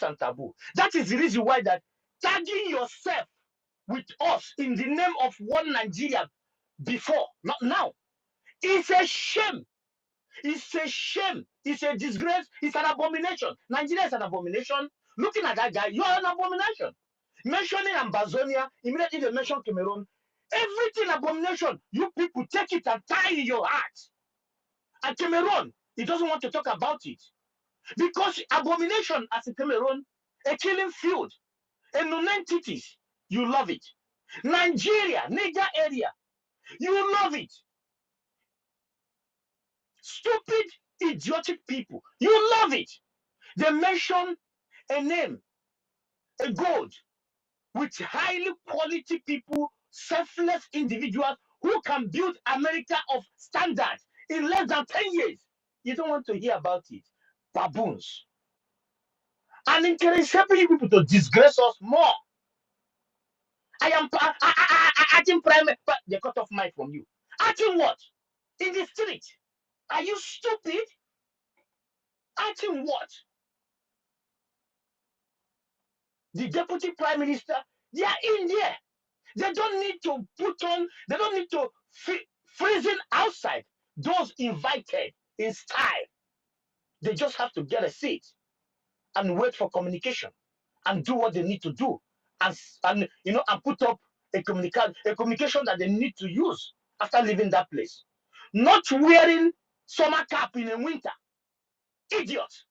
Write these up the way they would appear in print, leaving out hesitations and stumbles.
and taboo. That is the reason why that tagging yourself with us in the name of one Nigeria before, not now, is a shame. It's a shame. It's a disgrace. It's an abomination. Nigeria is an abomination. Looking at that guy, you are an abomination. Mentioning Ambazonia, immediately they mention Cameroon. Everything abomination. You people take it and tie in your heart. And Cameroon, he doesn't want to talk about it. Because abomination as a Cameroon, a killing field, a non-entities, you love it. Nigeria, Niger area, you love it. Stupid, idiotic people, you love it. They mention a name, a gold, with highly quality people, selfless individuals who can build America of standards in less than 10 years. You don't want to hear about it. Baboons. And encourage helping you people to disgrace us more. I am acting private, but they cut off mic from you. Acting what? In the street. Are you stupid? Acting what? The deputy prime minister, they are in there. They don't need to put on, they don't need to freezing outside. Those invited in style, they just have to get a seat and wait for communication and do what they need to do, and put up a communication that they need to use after leaving that place. Not wearing summer cap in the winter. Idiot.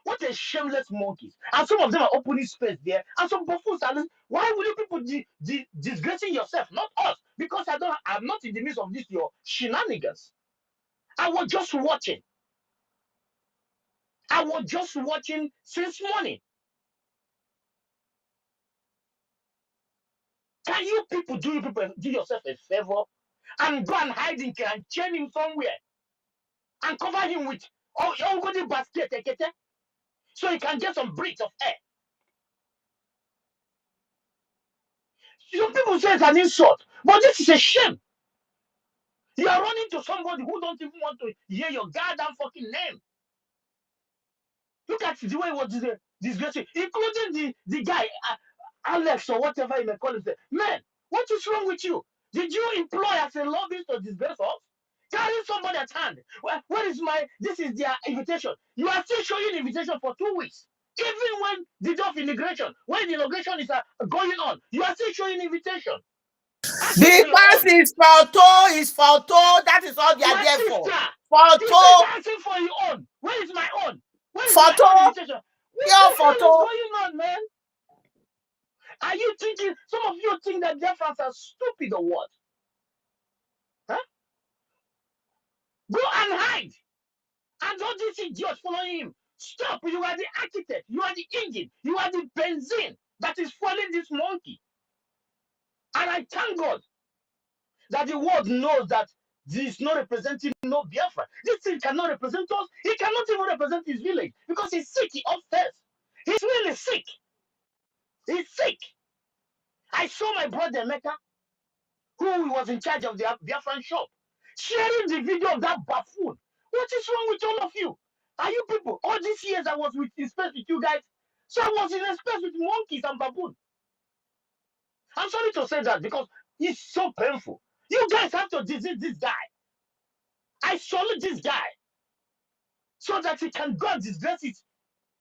What a shameless monkeys. And some of them are opening space there. And some buffoons are. Why will you people disgracing yourself? Not us. Because I'm not in the midst of this your shenanigans. I was just watching. I was just watching since morning. Can you people do yourself a favor and go and hide him and chain him somewhere and cover him with your basket, so he can get some breath of air? Some people say it's an insult, but this is a shame. You are running to somebody who don't even want to hear your goddamn fucking name. Look at the way it was disgracing, including the guy, Alex or whatever you may call him. Man, what is wrong with you? Did you employ as a lobbyist to disgrace us? Carry somebody at hand. Where is this is their invitation. You are still showing invitation for 2 weeks. Even when the day of inauguration, when the inauguration is going on, you are still showing invitation. Because it's photo, that is all they are there for. Photo. Asking for your own. Where is my own? Where is my own invitation? What the hell is going on, man? Are you thinking, some of you think that their fans are stupid or what? Huh? Go and hide. And all these idiots following him. Stop. You are the architect. You are the engine. You are the benzene that is fueling this monkey. And I thank God that the world knows that this is not representing no Biafra. This thing cannot represent us. He cannot even represent his village because he's sick. He upstairs. He's really sick. He's sick. I saw my brother Mecca, who was in charge of the Biafran shop, sharing the video of that buffoon. What is wrong with all of you? Are you people? All these years I was in space with you guys, so I was in a space with monkeys and baboon. I'm sorry to say that because it's so painful. You guys have to disease this guy. I salute this guy so that he can go and disgrace it.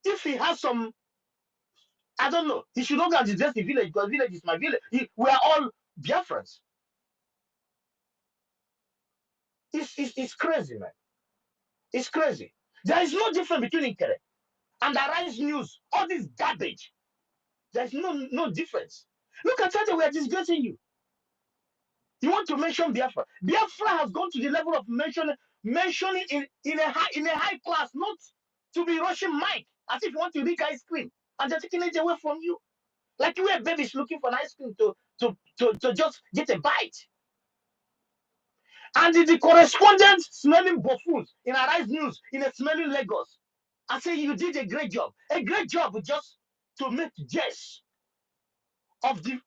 If he has some, I don't know, he should not go and disgrace the village because village is my village. We are all Biafrans. It's crazy, man. It's crazy. There is no difference between Nkere and the Rise News. All this garbage. There's no difference. Look at how they were disgracing you. You want to mention Biafra? Biafra has gone to the level of mentioning in a high class, not to be rushing mic as if you want to lick ice cream and they're taking it away from you. Like you were babies looking for an ice cream to just get a bite. And the correspondent smelling buffoons in Arise News in a smelling Lagos. I say you did a great job. A great job just to make jest of the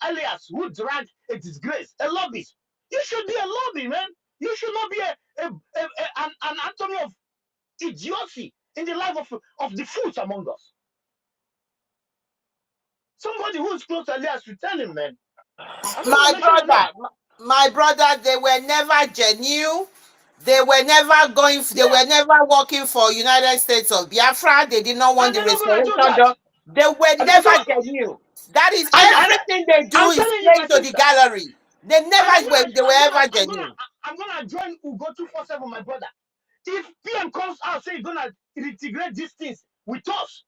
alias who dragged a disgrace, a lobbyist. You should be a lobby, man. You should not be an anatomy of idiocy, in the life of the fools among us. Somebody who is close to Elias should tell him, man. I'm not going My to mention their name. brother, my brother, they were never genuine. They were never going. They Yeah, were never working for United States of Biafra. They did not want and the they're not going to restoration do that. done. They were And so, never genuine. That is and everything they do I'm is telling you, my playing to the sister, gallery. They and never were. They were ever genuine. I'm gonna join Ugo 247, my brother. If PM comes out say he's gonna integrate these things with us,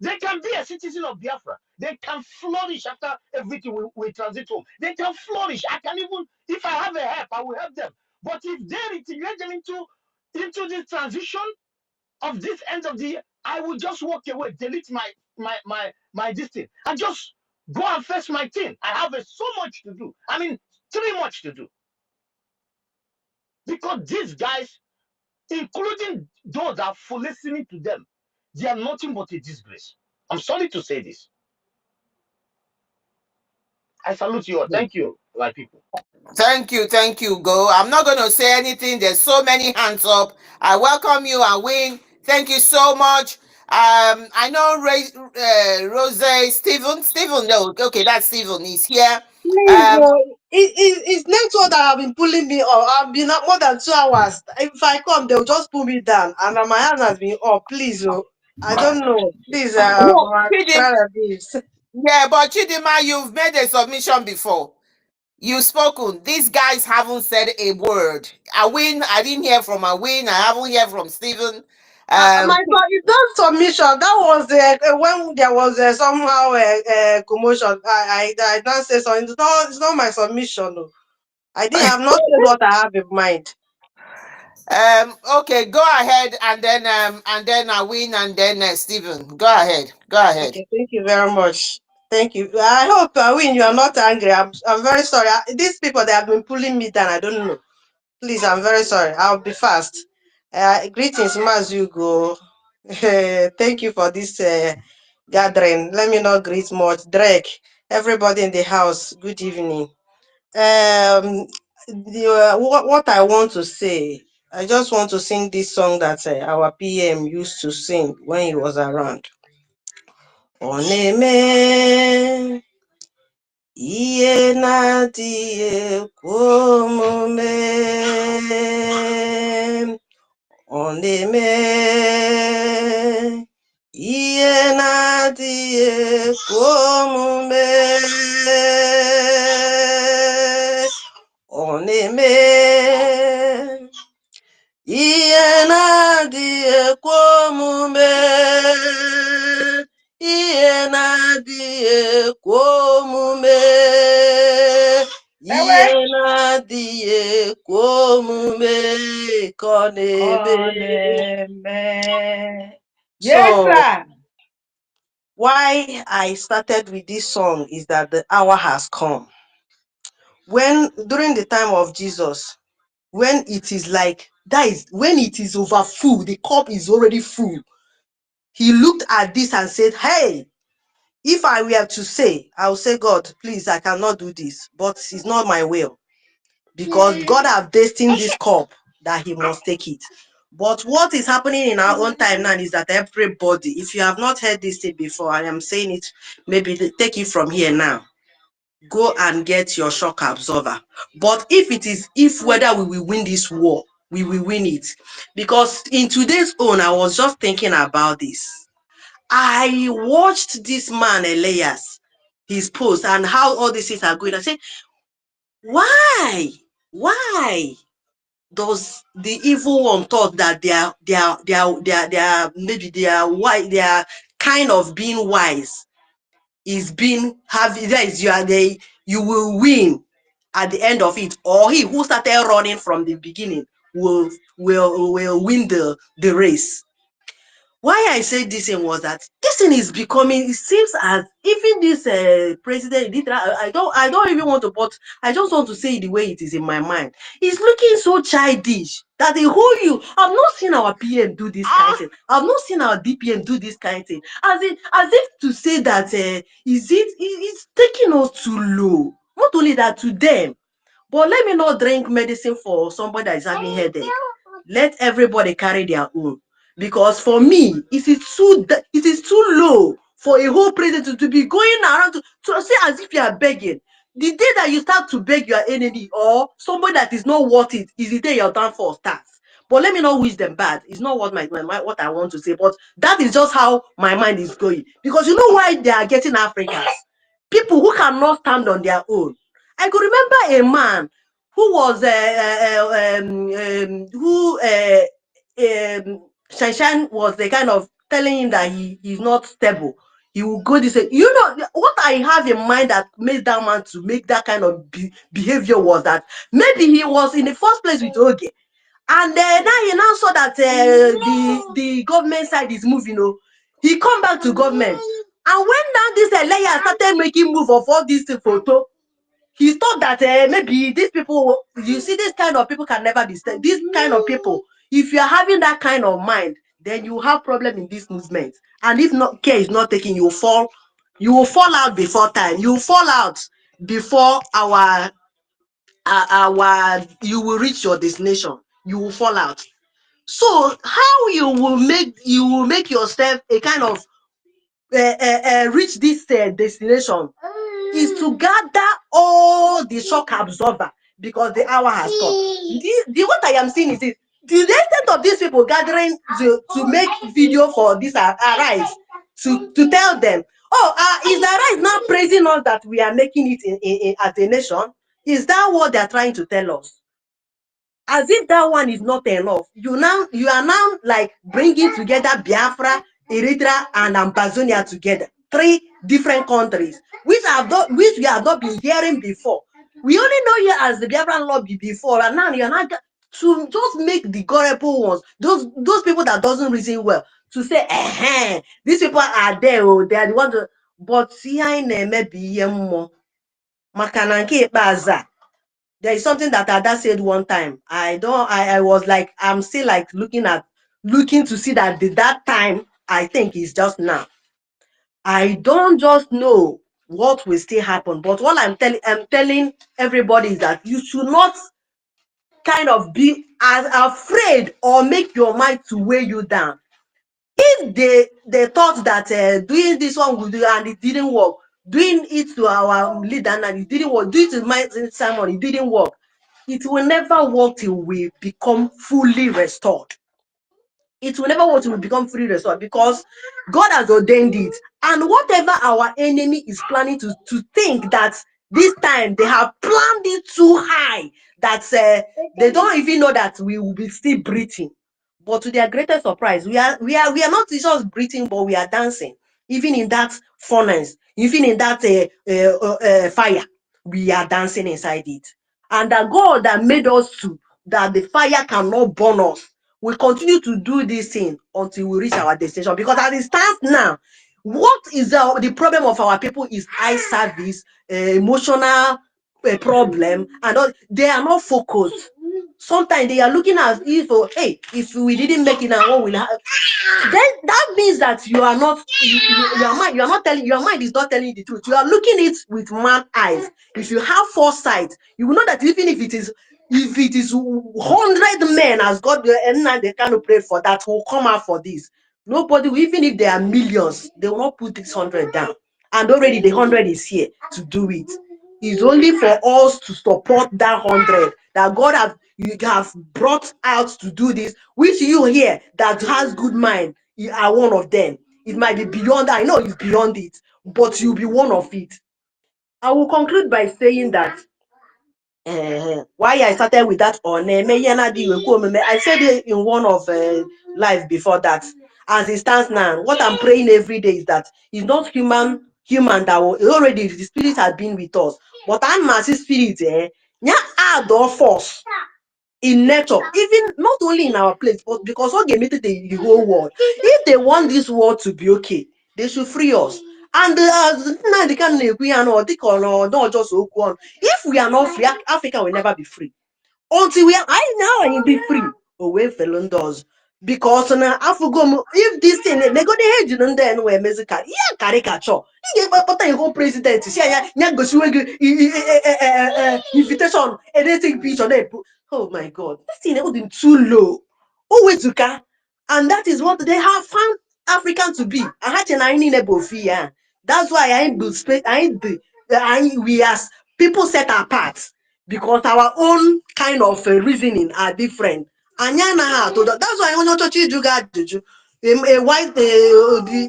they can be a citizen of Biafra. They can flourish after everything we transit home. They can flourish. I can even, if I have a help, I will help them. But if they integrate them into this transition of this end of the year, I will just walk away, delete my this thing, and just go and face my thing. I have so much to do. I mean, too much to do. Because these guys, including those that are for listening to them, they are nothing but a disgrace. I'm sorry to say this. I salute you all. Thank you, my people. Thank you, Go. I'm not going to say anything. There's so many hands up. I welcome you and win. Thank you so much. I know Rose, Stephen, no, okay, that's Stephen. He's here. Please, Um, it's network that have been pulling me up. I've been up more than 2 hours. If I come, they'll just pull me down, and my hand has been up. Please, I don't know. Please, no, try Chidi, this. yeah, but Chidima, you've made a submission before. You've spoken. These guys haven't said a word. Awin, I didn't hear from Awin. I haven't heard from Stephen. My son, it's not submission. That was when there was somehow a commotion. I don't say something. It's not my submission. No. I've not said what I have in mind. Okay, go ahead, and then I win, and then Stephen. Go ahead. Go ahead. Okay, thank you very much. Thank you. I hope, Win, you are not angry. I'm very sorry. These people, they have been pulling me down. I don't know. Please, I'm very sorry. I'll be fast. Greetings, Mazugo. Thank you for this gathering. Let me not greet much. Drake, everybody in the house, good evening. What I want to say, I just want to sing this song that our PM used to sing when he was around. Oneme ihe na-adịghị ekwe omume, ọ na-eme ihe na-adịghị ekwe omume, ọ na-eme ihe na-adịghị ekwe omume, ihe na-adịghị ekwe omume, ihe na-adịghị ekwe omume ka ọ na-eme. Yes, So sir. why I started with this song is that the hour has come. During the time of Jesus, when it is like that, is when it is over full, the cup is already full. He looked at this and said, hey, if I were to say, I'll say, God, please, I cannot do this, but it's not my will, because God have destined this cup that he must take it. But what is happening in our own time now is that everybody, if you have not heard this thing before, I am saying it, maybe take it from here now. Go and get your shock absorber. But if whether we will win this war, we will win it. Because in today's own, I was just thinking about this. I watched this man, Elias, his post and how all these things are going. I say, why? Why does the evil one thought that maybe they are wise, they are kind of being wise, is being that is you will win at the end of it, or he who started running from the beginning will win the race. Why I say this thing was that this thing is becoming, it seems as even this president, I don't even want to, but I just want to say it the way it is in my mind. He's looking so childish that the whole I've not seen our PM do this kind of thing. I've not seen our DPM do this kind of thing. As if to say that it's taking us too low. Not only that, to them, but let me not drink medicine for somebody that is having headache. Let everybody carry their own. Because for me, it is too low for a whole president to be going around to say as if you are begging. The day that you start to beg your enemy or somebody that is not worth it is the day your downfall starts. But let me not wish them bad. It's not what what I want to say, but that is just how my mind is going. Because you know why they are getting Africans? People who cannot stand on their own. I could remember a man who was who Shanshan was the kind of telling him that he's not stable. He will go this way. You know what I have in mind that made that man to make that kind of behavior was that maybe he was in the first place with Oge, and now he now saw that the government side is moving. Oh, he come back to government, and when now this layer started making move of all this photo, he thought that maybe these people, you see, this kind of people can never be this kind of people. If you are having that kind of mind, then you have problem in this movement. And if not care is not taken, you will fall out before time. You will fall out before our you will reach your destination. You will fall out. So how you will make yourself a kind of reach this destination is to gather all the shock absorber because the hour has come. What I am seeing is this. The extent of these people gathering to make video for this Arise to tell them, oh, is Arise now praising us that we are making it as a nation? Is that what they are trying to tell us? As if that one is not enough, you are now like bringing together Biafra, Eritrea, and Amazonia together, three different countries, which we have not been hearing before. We only know you as the Biafran lobby before, and now you're not to just make the gullible ones, those people that doesn't reason well, to say, these people are there, oh, they are the ones. But see, I maybe more. Maka na nke ikpeazụ a, there is something that Ada said one time. I was like, I'm still like looking to see that that time, I think is just now. I don't just know what will still happen, but what I'm telling everybody is that you should not kind of be as afraid or make your mind to weigh you down. If they thought that doing this one would do and it didn't work, doing it to our leader and it didn't work, do it to my Simon, it didn't work, it will never work till we become fully restored. It will never want to become fully restored because God has ordained it. And whatever our enemy is planning to think that this time they have planned it too high that they don't even know that we will be still breathing. But to their greatest surprise, we are not just breathing, but we are dancing. Even in that furnace, even in that fire, we are dancing inside it. And the God that made us to, that the fire cannot burn us, we continue to do this thing until we reach our destination. Because as it stands now, what is the problem of our people is eye service, emotional problem, and all. They are not focused. Sometimes they are looking as if, oh, hey, if we didn't make it now, what will happen? Then that means that you are not your mind. You are not telling, your mind is not telling you the truth. You are looking it with man eyes. If you have foresight, you will know that even if it is 100 men as God and they cannot pray for that will come out for this. Nobody, even if there are millions, they will not put this 100 down. And already the 100 is here to do it. It's only for us to support that 100 that God have brought out to do this, which you here that has good mind, you are one of them. It might be beyond, I know it's beyond it, but you'll be one of it. I will conclude by saying that why I started with that on I said it in one of live before that. As it stands now, what I'm praying every day is that it's not human that will, already the spirit has been with us, but I'm massive spirit add or force in nature, even not only in our place, but because what they meet the whole world. If they want this world to be okay, they should free us. And now they can not just on. If we are not free, Africa will never be free. Until we are I now be free. Away fellow does. Because na Afugom, if this thing they go the head and then we're musical. Yeah, caricature. You but you go president. See, yeah, go see invitation, and they take picture. They put, oh my god, this thing is too low. Oh, wait to car. And that is what they have found African to be. That's why I ain't the space, I ain't the, we as people set apart because our own kind of reasoning are different. That's why onye ọchọchị ịjụ gị ajụjụ, a white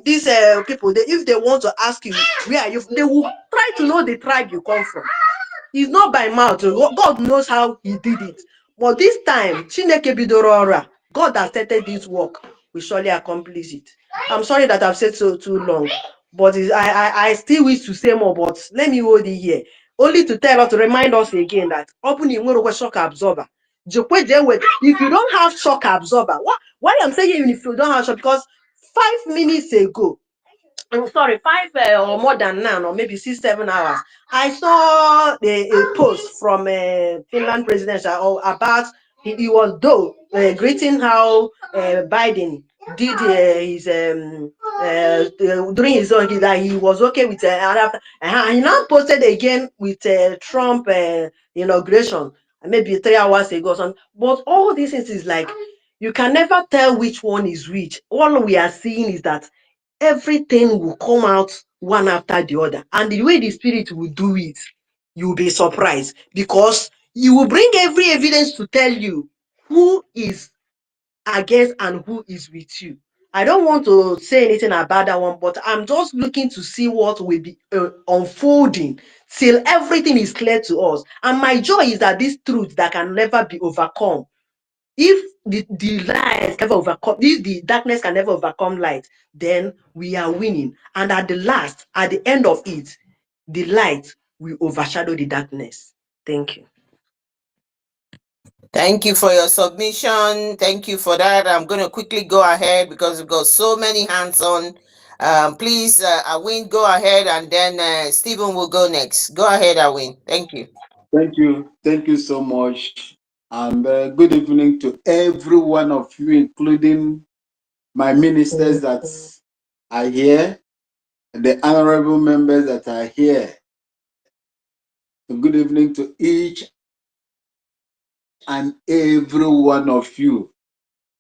these people, if they want to ask you where are you, they will try to know the tribe you come from. It's not by mouth. God knows how he did it. But this time, Chineke bidoro ọrụ. God has started this work. We surely accomplish it. I'm sorry that I've said so too long, but I still wish to say more, but let me hold it here. Only to tell us, to remind us again that open a shock absorber. If you don't have shock absorber, why I'm saying even if you don't have shock, because 5 minutes ago, I'm sorry, 5 or more than now, or maybe 6, 7 hours. I saw a post from Finland presidential about he was though greeting how Biden did his during his own that he was okay with he now posted again with Trump inauguration maybe 3 hours ago or something. But all these things is like you can never tell which one is which. All we are seeing is that everything will come out one after the other. And the way the spirit will do it, you'll be surprised because you will bring every evidence to tell you who is against and who is with you. I don't want to say anything about that one, but I'm just looking to see what will be unfolding till everything is clear to us. And my joy is that this truth that can never be overcome, if the light can never overcome, if the darkness can never overcome light, then we are winning. And at the last, at the end of it, the light will overshadow the darkness. Thank you. Thank you for your submission. Thank you for that. I'm going to quickly go ahead because we've got so many hands on. Please, Awin, go ahead, and then Stephen will go next. Go ahead, Awin. Thank you. Thank you. Thank you so much. And good evening to every one of you, including my ministers that are here, the honorable members that are here. Good evening to each and every one of you.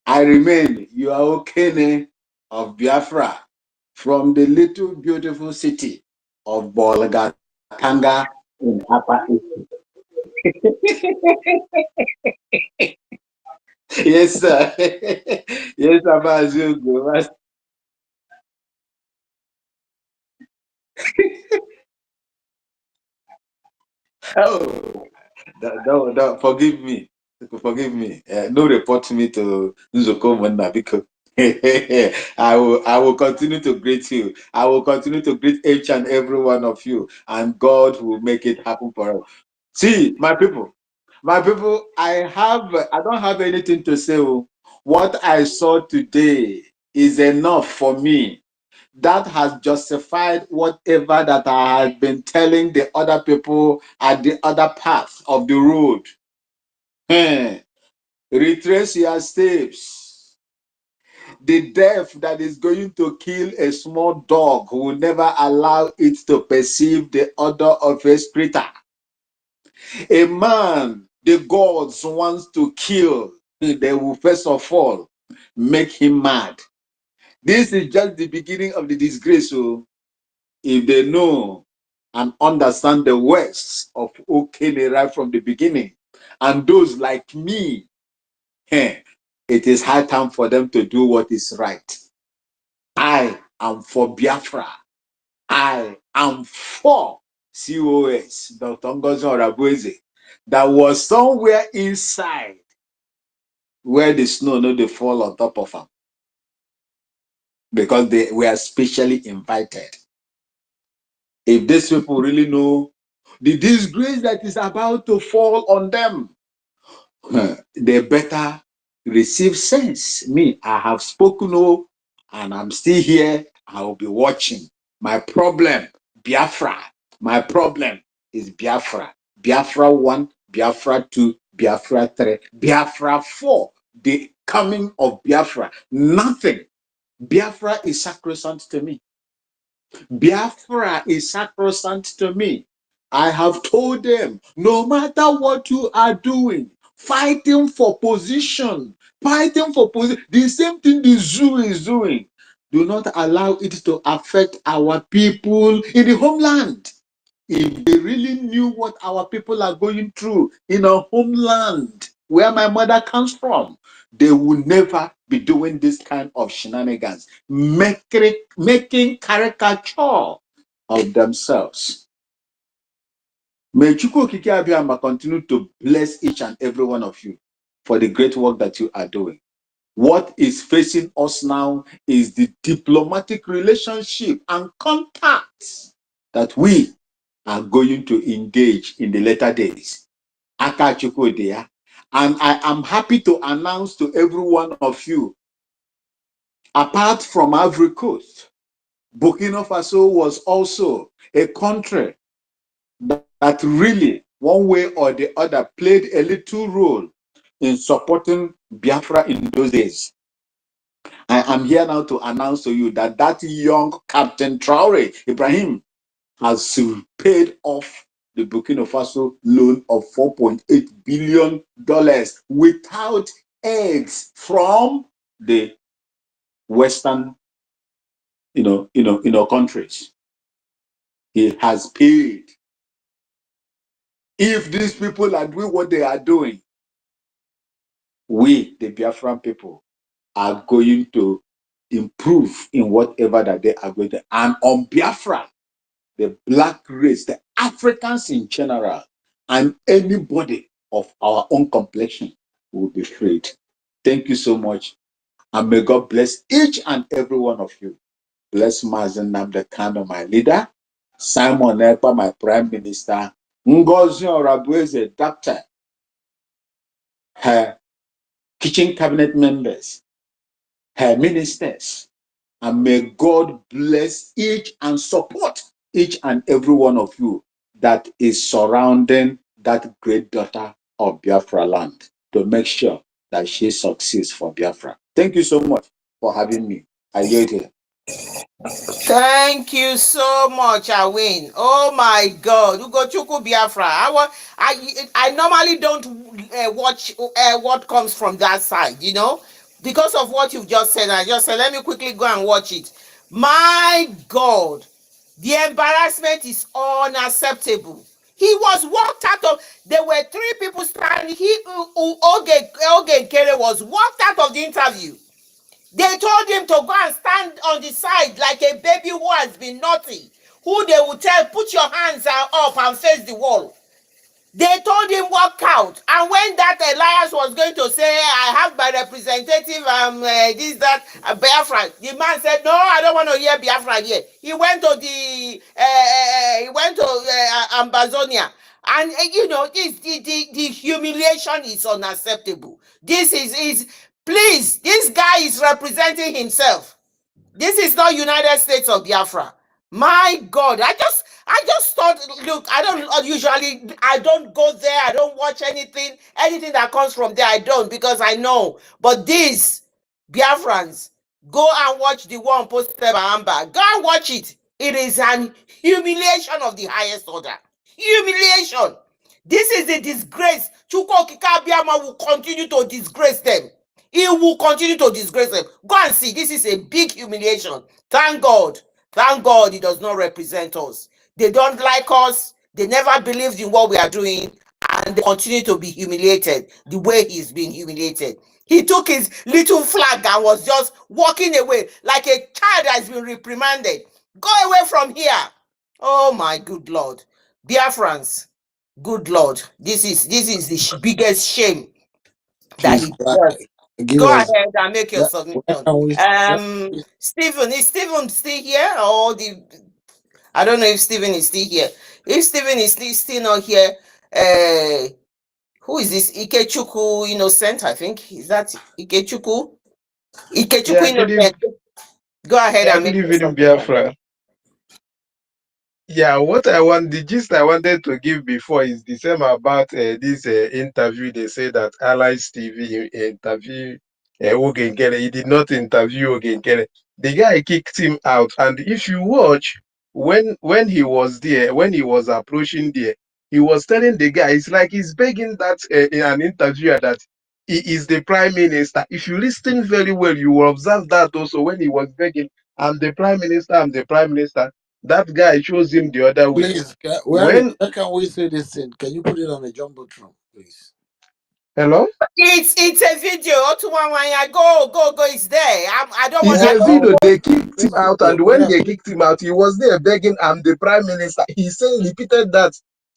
I remain your Okene of Biafra from the little beautiful city of Bolgatanga in Upper East. Yes, sir. Yes, Abazugo. Oh, forgive me. Forgive me. No report me to Nzoko Munda because I will continue to greet you. I will continue to greet each and every one of you, and God will make it happen for us. See, my people, I don't have anything to say. Oh. What I saw today is enough for me. That has justified whatever that I had been telling the other people at the other path of the road. Hmm. Retrace your steps. The death that is going to kill a small dog will never allow it to perceive the odor of a spirit. A man the gods wants to kill, they will first of all make him mad. This is just the beginning of the disgrace. So if they know and understand the words of Okene right from the beginning, and those like me, it is high time for them to do what is right. I am for Biafra. I am for COS, Dr. Ngozi Orabueze, that was somewhere inside where the snow no dey fall on top of them because they were specially invited. If these people really know the disgrace that is about to fall on them, they better receive sense. Me, I have spoken, oh, and I'm still here. I will be watching. My problem, Biafra. My problem is Biafra. Biafra 1, Biafra 2, Biafra 3, Biafra 4. The coming of Biafra. Nothing. Biafra is sacrosanct to me. Biafra is sacrosanct to me. I have told them, no matter what you are doing, fighting for position, fighting for position. The same thing the zoo is doing. Do not allow it to affect our people in the homeland. If they really knew what our people are going through in our homeland, where my mother comes from, they would never be doing this kind of shenanigans, making caricature of themselves. May Chukwu Okike Abiyama continue to bless each and every one of you for the great work that you are doing. What is facing us now is the diplomatic relationship and contacts that we are going to engage in the later days. Aka Chukwu dị ya. And I am happy to announce to every one of you, apart from Ivory Coast, Burkina Faso was also a country that really, one way or the other, played a little role in supporting Biafra in those days. I am here now to announce to you that that young Captain Traore Ibrahim has paid off the Burkina Faso loan of $4.8 billion without aids from the Western, countries. He has paid. If these people are doing what they are doing, we, the Biafran people, are going to improve in whatever that they are going to. And on Biafra, the black race, the Africans in general, and anybody of our own complexion will be freed. Thank you so much. And may God bless each and every one of you. Bless Mazen Namdekano, my leader, Simon Ekpa, my prime minister, Ngozi Orabueze, doctor, her kitchen cabinet members, her ministers, and may God bless each and support each and every one of you that is surrounding that great daughter of Biafra land to make sure that she succeeds for Biafra. Thank you so much for having me. I yield here. Thank you so much, Awin. Oh my God, Ugochukwu Biafra. I normally don't watch what comes from that side, because of what you've just said. I just said, let me quickly go and watch it. My God, the embarrassment is unacceptable. He was walked out of. There were three people standing. Oge Nkere was walked out of the interview. They told him to go and stand on the side like a baby who has been naughty, who they would tell, put your hands up and face the wall. They told him walk out. And when that Elias was going to say, I have my representative, this, that, Biafra, the man said, no, I don't want to hear Biafra here. He went to Ambazonia. And, the humiliation is unacceptable. Please, this guy is representing himself. This is not United States of Biafra. My God, I just thought, look, I don't go there, I don't watch anything that comes from there, I don't, because I know. But these Biafrans, go and watch the one posted by Amber. Go and watch it. It is an humiliation of the highest order. Humiliation. This is a disgrace. Chukwu Okike Abiyama will continue to disgrace them. He will continue to disgrace them. Go and see. This is a big humiliation. Thank God. Thank God he does not represent us. They don't like us. They never believed in what we are doing. And they continue to be humiliated the way he's been humiliated. He took his little flag and was just walking away like a child that has been reprimanded. Go away from here. Oh my good Lord. Biafrans, good Lord. This is the biggest shame that Please he deserves. give Go us ahead and make your when submission. can we Stephen, is Stephen still here? I don't know if Stephen is still here. If Stephen is still not here, uh who is this? Ikechukwu Innocent, I think. Is that Ikechukwu? Ikechukwu Yeah, good Innocent. evening. Go ahead Yeah, and good make your evening, submission. Biafra. Yeah, the gist I wanted to give before is the same about this interview. They say that Allies TV interview Oge Nkere. He did not interview Oge Nkere. The guy kicked him out. And if you watch, when he was there, when he was approaching there, He was telling the guy, it's like he's begging that in an interviewer that he is the prime minister. If you listen very well, you will observe that also when he was begging, I'm the prime minister, I'm the prime minister. That guy shows him the other way. Please, When, where can we see this thing? Can you put it on the jumbotron, please? hello? It's a video. Otuwawanya, go. It's there. I don't want. It's Yeah, I a don't oh, video. want. They kicked him this out, video. and when they kicked him out, he was there begging, I'm the prime minister. He said, repeated that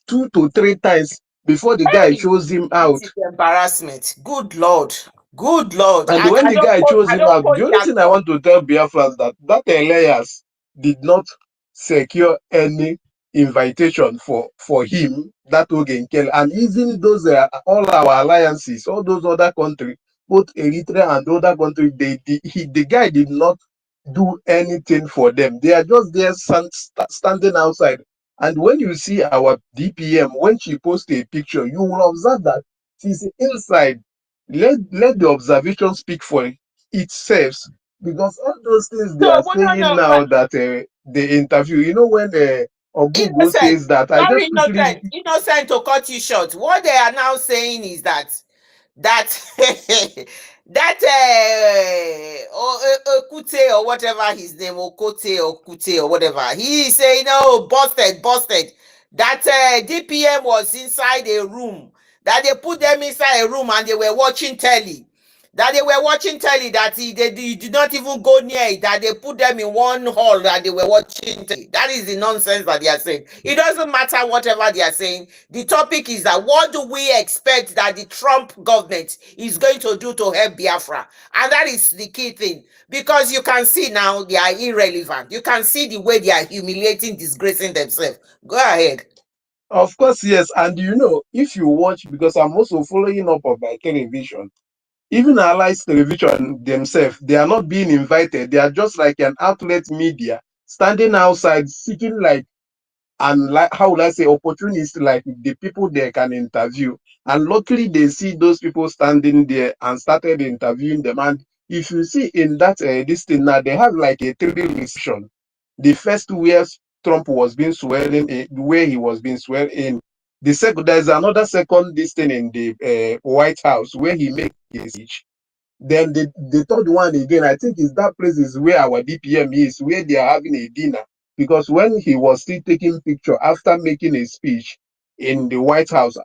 2 to 3 times before the guy Hey, shows him this out. is embarrassment. Good Lord. Good Lord. And when I the don't guy post. chose I him don't out, the post only their thing I stuff. want to tell Biafra is that that Elias did not secure any invitation for him, that Oge Nkere, and even those all our alliances, all those other countries, both Eritrea and other countries, the guy did not do anything for them. They are just there standing outside. And when you see our DPM, when she posts a picture, you will observe that she's inside. Let the observation speak for itself, because all those things they So, are well, no, saying no. now that the interview, when Ogugo Innocent. says that, I Very just quickly, innocent. Innocent to cut you short. What they are now saying is that that Okute or whatever his name, Okote or Kute or whatever, he is saying, oh, busted. That DPM was inside a room, that they put them inside a room and they were watching telly. That they were watching telly, that they did not even go near it, that they put them in one hall that they were watching telly. That is the nonsense that they are saying. It doesn't matter whatever they are saying. The topic is that what do we expect that the Trump government is going to do to help Biafra? And that is the key thing. Because you can see now they are irrelevant. You can see the way they are humiliating, disgracing themselves. Go ahead. of course, yes. And if you watch, because I'm also following up on my television, even allies television themselves, they are not being invited. They are just like an outlet media standing outside seeking, like, and like, how would I say, opportunists, like the people they can interview. And luckily they see those people standing there and started interviewing them. And if you see in that this thing now, they have like a three reception. The first where Trump was being sworn in, where he was being sworn in. The second, there's another second this thing in the White House where he made his speech. Then the third one again, I think is that place is where our DPM is, where they are having a dinner. Because when he was still taking picture after making a speech in the White House,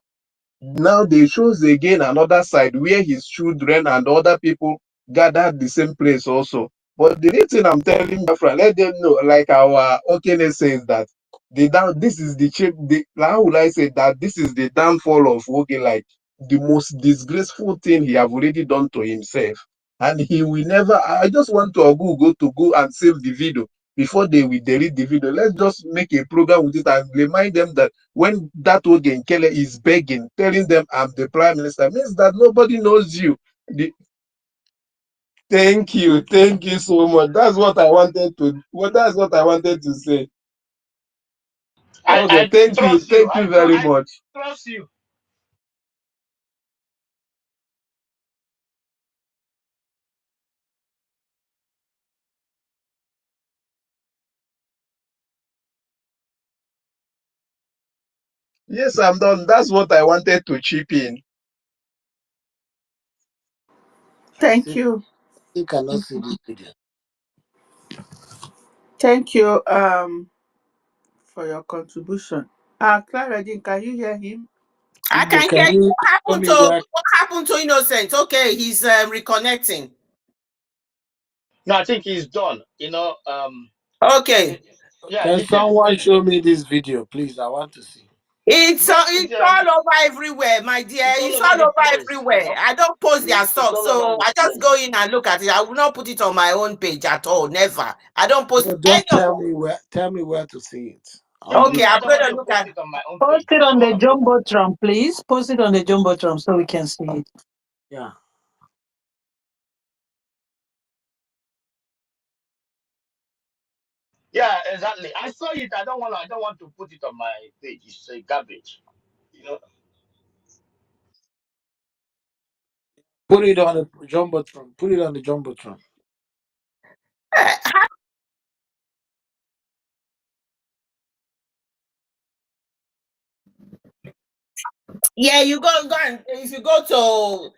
now they shows again another side where his children and other people gathered the same place also. But the reason I'm telling Biafra, let them know, like our Okene says that this is the shape. How would I say that this is the downfall of Woke, like the most disgraceful thing he have already done to himself, and he will never. I just want to go and save the video before they will delete the video. Let's just make a program with it and remind them that when that Oge Nkele is begging, telling them I'm the prime minister, means that nobody knows you. The, thank you so much. That's what I wanted to. Well, that's what I wanted to say. Okay, I trust you. thank you very I much. trust you. Yes, I'm done. That's what I wanted to chip in. I Thank still, you. still cannot see this video. Thank you for your contribution. Clara Jean, can you hear him? I Igbo, can hear can you. you show me where? What happened to Innocent? Okay, he's reconnecting. No, I think he's done. Okay. The, yeah, Can the thing, someone show me this video, please? I want to see. It's all over everywhere, my dear. it's all It's over all the over place. everywhere. I don't post their It's stuff, all over so the I just go place. in and look at it. I will not put it on my own page at all. Never. I don't post No, any just of tell it. me where. Tell me where to see it. I'll Even do Okay, me, I I'm that. don't going want to to look post at. it on my own Post page. it I on don't the want to post it. jumbotron, please. Post it on the jumbotron so we can see it. Yeah. Yeah, exactly. I saw it. I don't want to put it on my page. It's a garbage. You know. Put it on the jumbotron. Put it on the jumbotron. Yeah, you go and if you go to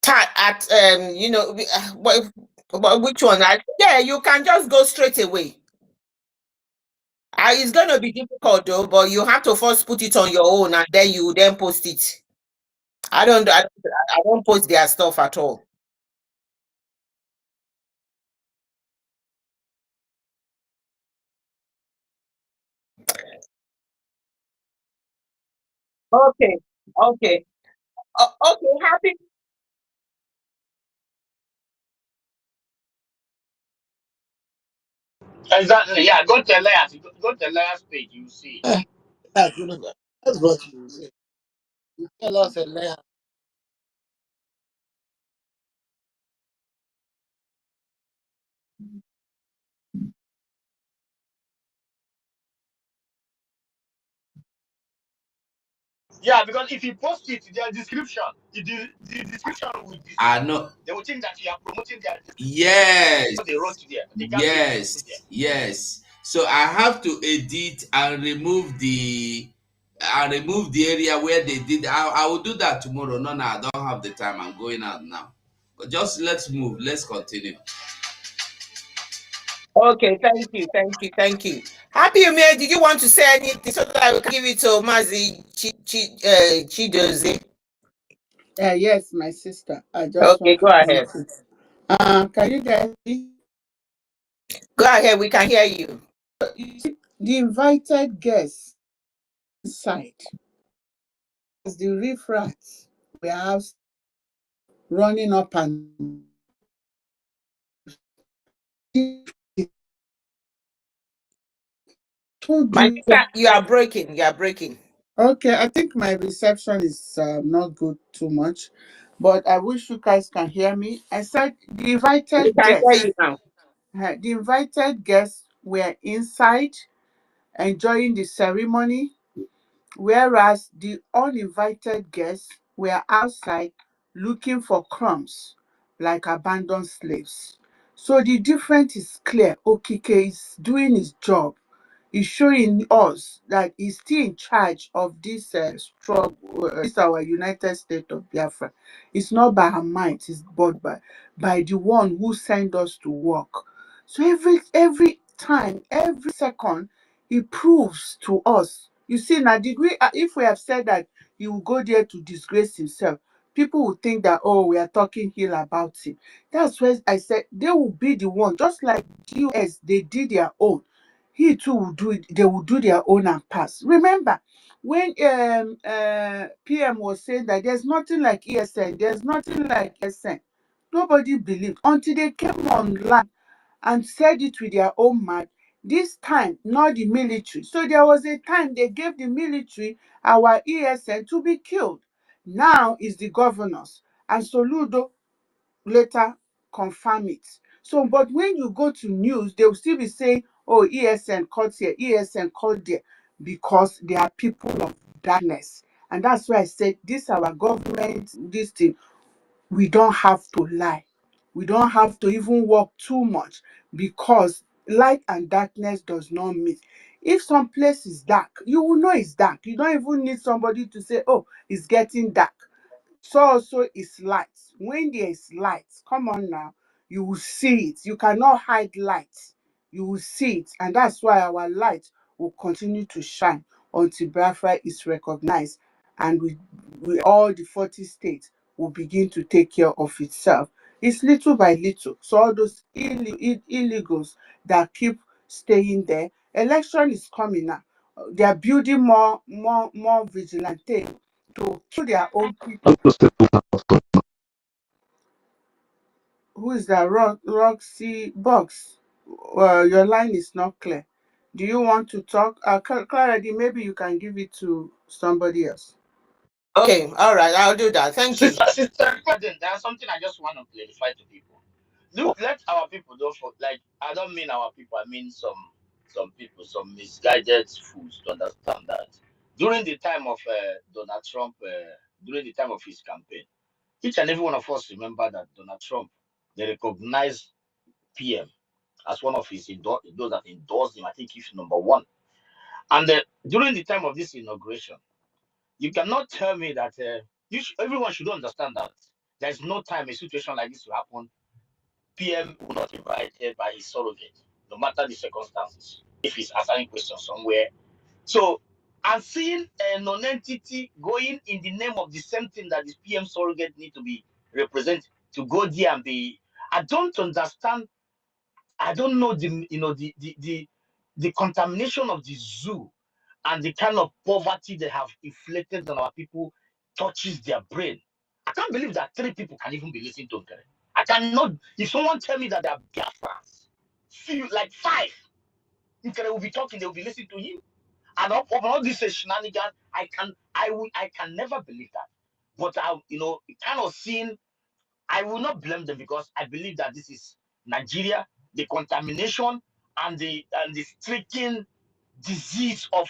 at which one? Yeah, you can just go straight away. It's gonna be difficult though, but you have to first put it on your own and then you then post it. I don't post their stuff at all. Okay, okay, okay. Happy. Exactly. Yeah, go to Elias. Go to Elias page. You see it. Eh, that's, that's what you say. You tell us a layer. Yeah, because if you post it, their description, the description will I deceive. know. They will think that you are promoting their Yes, what they wrote there. They can't see what they put there. yes, yes. So I have to edit and remove the area where they did. I will do that tomorrow. No, no, I don't have the time. I'm going out now. But just let's move. Let's continue. Okay, thank you, thank you, thank you. Happy May, did you want to say anything so that we can give it to Mazi Chidozie? Yes, my sister. I just Okay, want go to greet ahead. you. Can you guys see? Go ahead, we can hear you. You see the invited guests inside as the riffraff we have running up and told My you. sister, you are breaking, you are breaking. Okay, I think my reception is not good too much, but I wish you guys can hear me. I said We can hear you now. the invited guests were inside enjoying the ceremony, whereas the uninvited guests were outside looking for crumbs like abandoned slaves. So the difference is clear. Okike is doing his job, is showing us that he's still in charge of this struggle, this our United States of Biafra. It's not by her might, it's but by the one who sent us to work. So every time, every second, he proves to us. You see now, did we if we have said that he will go there to disgrace himself, people will think that, oh, we are talking here about him. That's why I said they will be the one, just like US, they did their own. He too will do it. They will do their own and pass. Remember, when PM was saying that there's nothing like ESN, there's nothing like ESN, nobody believed until they came online and said it with their own mouth. This time, not the military. So there was a time they gave the military our ESN to be killed. Now is the governors. And Soludo later confirm it. So, but when you go to news, they will still be saying, oh, ESN caught here, ESN caught there, because they are people of darkness. And that's why I said, this our government, this thing, we don't have to lie. We don't have to even work too much, because light and darkness does not meet. If some place is dark, you will know it's dark. You don't even need somebody to say, oh, it's getting dark. So also is light. When there is light, come on now, you will see it. You cannot hide light. You will see it. And that's why our light will continue to shine until Biafra is recognized, and we all the 40 states will begin to take care of itself. It's little by little. So all those illegals that keep staying there, election is coming now. They are building more vigilante to kill their own people. Who is that? Roxy Box. Your line is not clear. Do you want to talk? Clarity, maybe you can give it to somebody else. Okay, all right, I'll do that. Thank you. Sister, there's something I just want to clarify to people. Look, let our people don't like. I don't mean our people. I mean some people, some misguided fools to understand that during the time of Donald Trump, during the time of his campaign, each and every one of us remember that Donald Trump, they recognized PM as one of those that endorsed him. I think he's number one. And during the time of this inauguration, you cannot tell me that everyone should understand that there is no time a situation like this will happen. PM will not invite by his surrogate, no matter the circumstances. If he's answering questions somewhere, so I'm seeing a non-entity going in the name of the same thing that the PM surrogate need to be represented to go there and be. I don't understand. I don't know the contamination of the zoo and the kind of poverty they have inflicted on our people touches their brain. I can't believe that three people can even be listening to Nkere. I cannot. If someone tell me that they are Biafrans, few like five, Nkere will be talking, they will be listening to him. And all this shenanigans, I can never believe that. But kind of seeing, I will not blame them because I believe that this is Nigeria, the contamination and the stricken disease of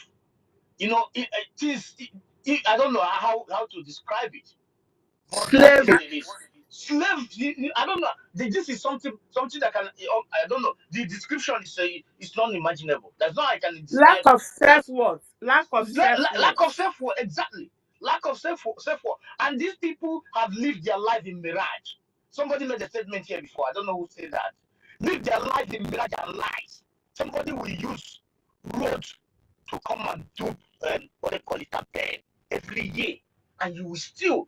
it is I don't know how to describe it, but that is Slavery. what it is. Slave, I don't know. This is something that can. I don't know. The description is it's not imaginable. There's no I can Lack describe of what self-worth. Lack of lack self-worth. of self-worth, exactly. Lack of self-worth. And these people have lived their life in mirage. Somebody made a statement here before. I don't know who said that. Live their life in mirage and lies. Somebody will use road to come and do what they call it campaign every year, and you will still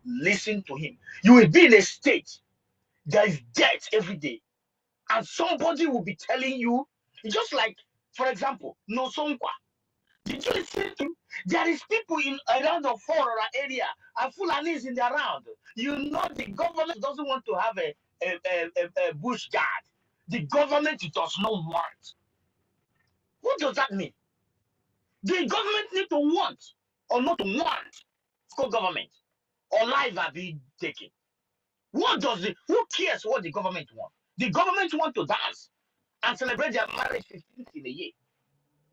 listen to him. You will be in a state there is death every day, and somebody will be telling you, just like, for example, no Sonkwa. Did you listen to him? There is people in around the Forora area and Fulanis in the around. You know the government doesn't want to have a bush guard. The government does not want. What does that mean? The government need to want or not want school government or lives are being taken. Who cares what the government want? The government want to dance and celebrate their marriage 15th in a year.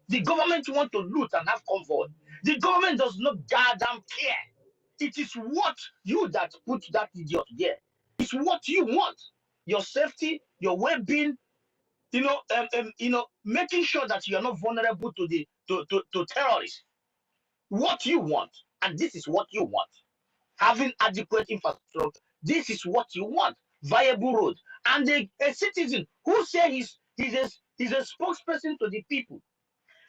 The government want to loot and have comfort. The government does not goddamn care. It is what you that put that idiot there. It's what you want. Your safety, your well-being, making sure that you are not vulnerable to to terrorists. What you want, and this is what you want. Having adequate infrastructure, this is what you want. Viable road, and a citizen who say he's a spokesperson to the people.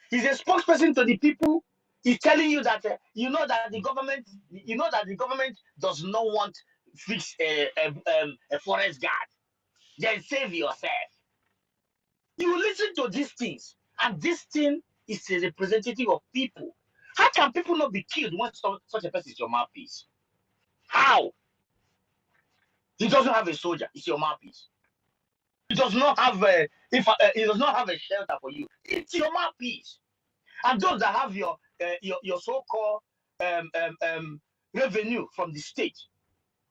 He's a spokesperson to the people. He's telling you that the government does not want fix a forest guard. Then save yourself. You listen to these things, and this thing is a representative of people. How can people not be killed when such a person is your mouthpiece? How? He doesn't have a soldier. It's your mouthpiece. He does not have he does not have a shelter for you. It's your mouthpiece. And those that have your so-called revenue from the state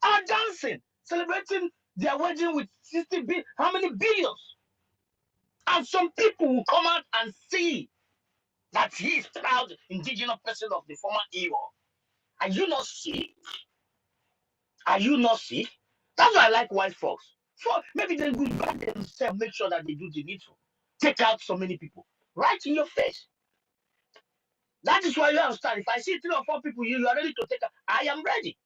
are dancing, celebrating their wedding with 60 billion. How many billions? And some people will come out and see that he is proud indigenous person of the former era. Are you not sick? Are you not sick? That's why I like white folks. For maybe they will back themselves, make sure that they do the needful. Take out so many people. Right in your face. That is why you understand. If I see 3 or 4 people, you are ready to take out. I am ready.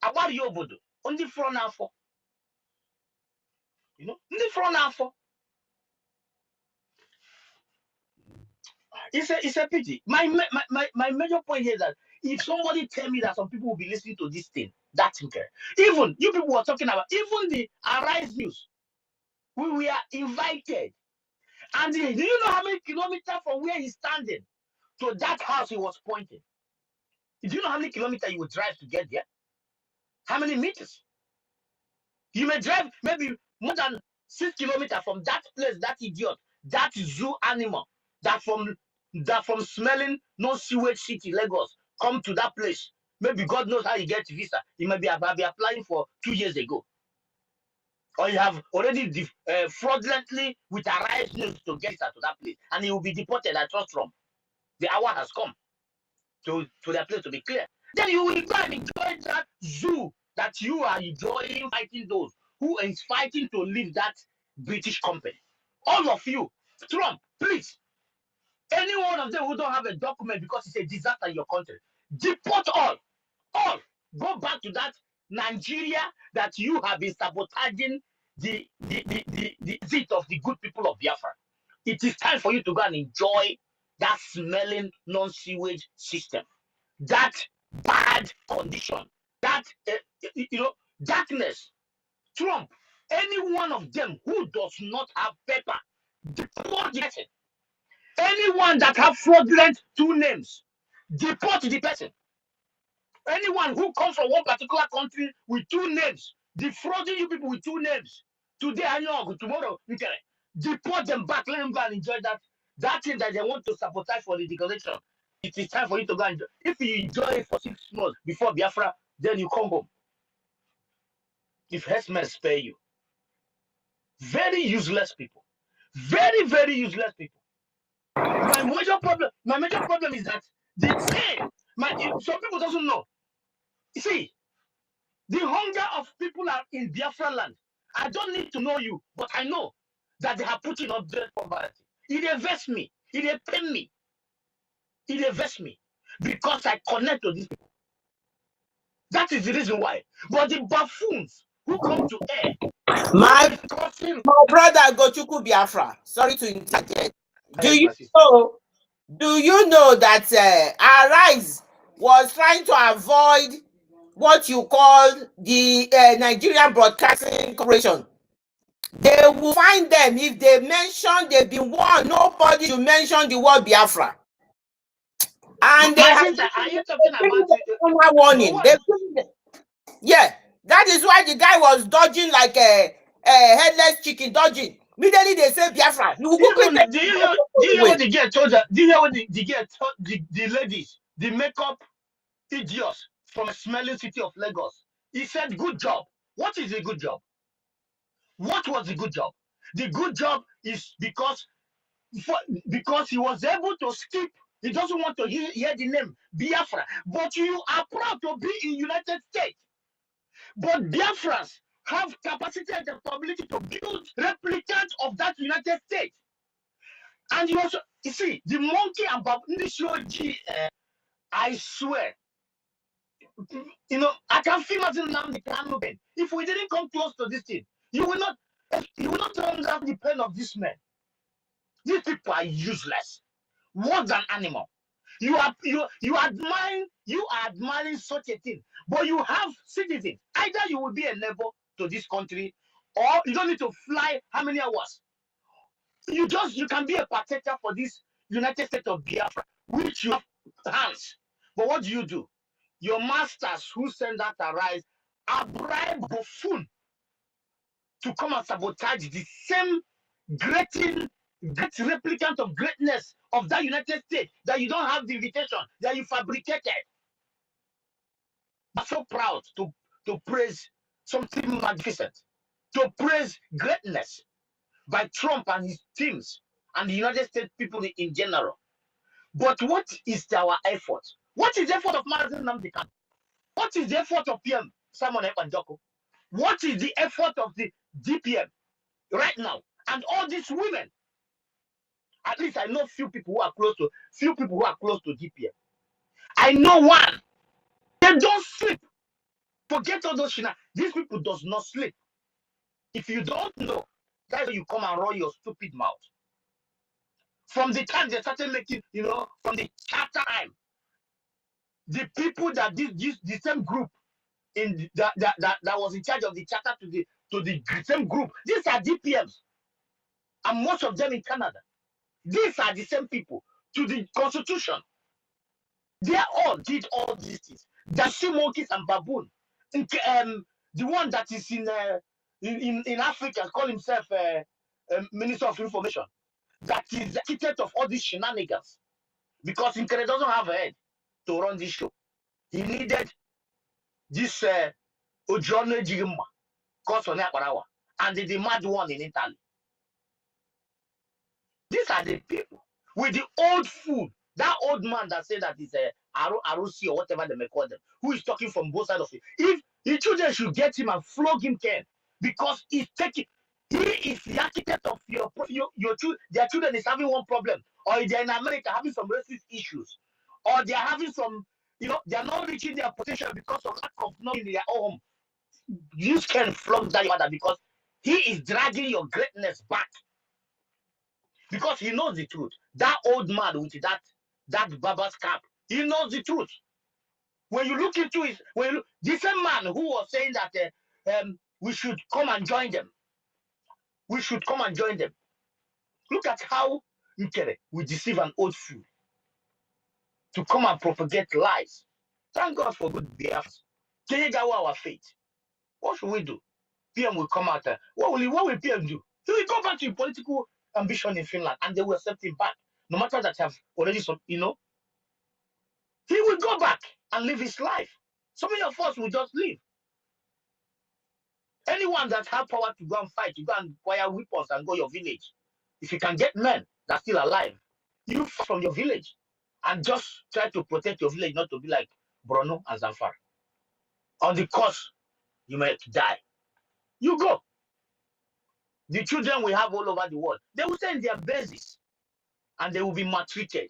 About your bodo. On the front now for. On the front now for. It's a pity. My major point here is that if somebody tell me that some people will be listening to this thing, that's okay. Even you people were talking about, even the Arise News, we were invited. And do you know how many kilometers from where he's standing to that house he was pointing? Do you know how many kilometers you would drive to get there? How many meters? You may drive maybe more than 6 kilometers from that place, that idiot, that zoo animal, that from smelling no sewage city, Lagos, come to that place. Maybe God knows how he gets visa. He may be applying for 2 years ago. Or you have already fraudulently with Arise News to get to that place. And he will be deported, I trust from. The hour has come to their place to be clear. Then you will go and enjoy that zoo that you are enjoying, fighting those who is fighting to leave that British company. All of you, Trump, please. Any one of them who don't have a document because it's a disaster in your country, deport all. All. Go back to that Nigeria that you have been sabotaging the seat of the good people of Biafra. It is time for you to go and enjoy that smelling non-sewage system, that bad condition, that darkness. Trump, any one of them who does not have paper, deport the person. Anyone that have fraudulent two names, deport the person. Anyone who comes from one particular country with two names, defrauding you people with two names, today Anyog, tomorrow Nkere, deport them back. Let them go and enjoy that thing that they want to sabotage for the declaration. It is time for you to go and enjoy. If you enjoy it for 6 months before Biafra, then you come home. If Hesman spare you. Very useless people. Very, very useless people. My major problem is that the pain, some people doesn't know. You see, the hunger of people are in Biafra land. I don't need to know you, but I know that they are putting up their poverty. It invests me. It pain me. It invests me because I connect to these people. That is the reason why. But the buffoons who come to air, My discussing, brother Gochuku Biafra, sorry to interject. yes, my sister. Do you know that Arise was trying to avoid what you call the Nigerian Broadcasting Corporation? They will find them if they mention they've been warned. Nobody should mention the word Biafra. And they My have sister, are you talking about warning. Yeah, that is why the guy was dodging like a headless chicken dodging. Immediately they say Biafra. You will quickly even do you hear what the girl told her? Do you hear what the girl told the ladies, the makeup idiots from a smelling city of Lagos? He said, "Good job." What is a good job? What was the good job? The good job is because he was able to skip. He doesn't want to hear the name Biafra, but you are proud to be in United States. But Biafrans have capacity and capability to build replicants of that United States. And you see, the monkey and Babundishoji, I swear, I can feel nothing now the Kanu pain. If we didn't come close to this thing, you will not understand the pain of this man. These people are useless, more than animal. You are admiring such a thing, but you have citizens. Either you will be a neighbor to this country, or you don't need to fly how many hours. You can be a partaker for this United States of Biafra, which you have hands. But what do? Your masters who send that Arise are bribe buffoon to come and sabotage the same great replicant of greatness of that United States that you don't have the invitation, that you fabricated. I'm so proud to praise something magnificent, to praise greatness by Trump and his teams and the United States people in general. But what is our effort? What is the effort of Martin Nnamdi Kanu? What is the effort of PM Simon Ekpanjoko? What is the effort of the DPM right now? And all these women, at least I know few people who are close to DPM. I know one. They don't sleep. Forget all those shit. These people does not sleep. If you don't know, that's why you come and run your stupid mouth. From the time they started making, from the charter time, the people that the same group that was in charge of the charter to the same group, these are DPMs, and most of them in Canada. These are the same people to the constitution. They all did all these things. The sea monkeys and baboon. The one that is in Africa call himself Minister of Information. That is the architect of all these shenanigans. Because Nkere doesn't have a head to run this show. He needed this Ojono Jigma, Kosone Akbarawa, and the mad one in Italy. These are the people with the old food. That old man that said that is Arusi or whatever they may call them, who is talking from both sides of it. If the children should get him and flog him, Ken, because he is the architect of their children is having one problem, or they're in America having some racist issues, or they're having some, they're not reaching their potential because of lack of knowing in their own home. You can flog that your father because he is dragging your greatness back because he knows the truth. That old man with that barber's cap, he knows the truth. When you look into it, the same man who was saying that we should come and join them, we should come and join them. Look at how Nkere will deceive an old fool to come and propagate lies. Thank God for good behaviors. Kenyaga our faith. What should we do? PM will come out. What will PM do? He will go back to political ambition in Finland and they will accept him back. No matter that have already some, he will go back and live his life. So many of us will just leave. Anyone that have power to go and fight, to go and acquire weapons and go your village, if you can get men that's still alive, you fight from your village and just try to protect your village, not to be like Bruno and Zamfara. On the course, you might die. You go. The children we have all over the world, they will stay in their bases and they will be maltreated.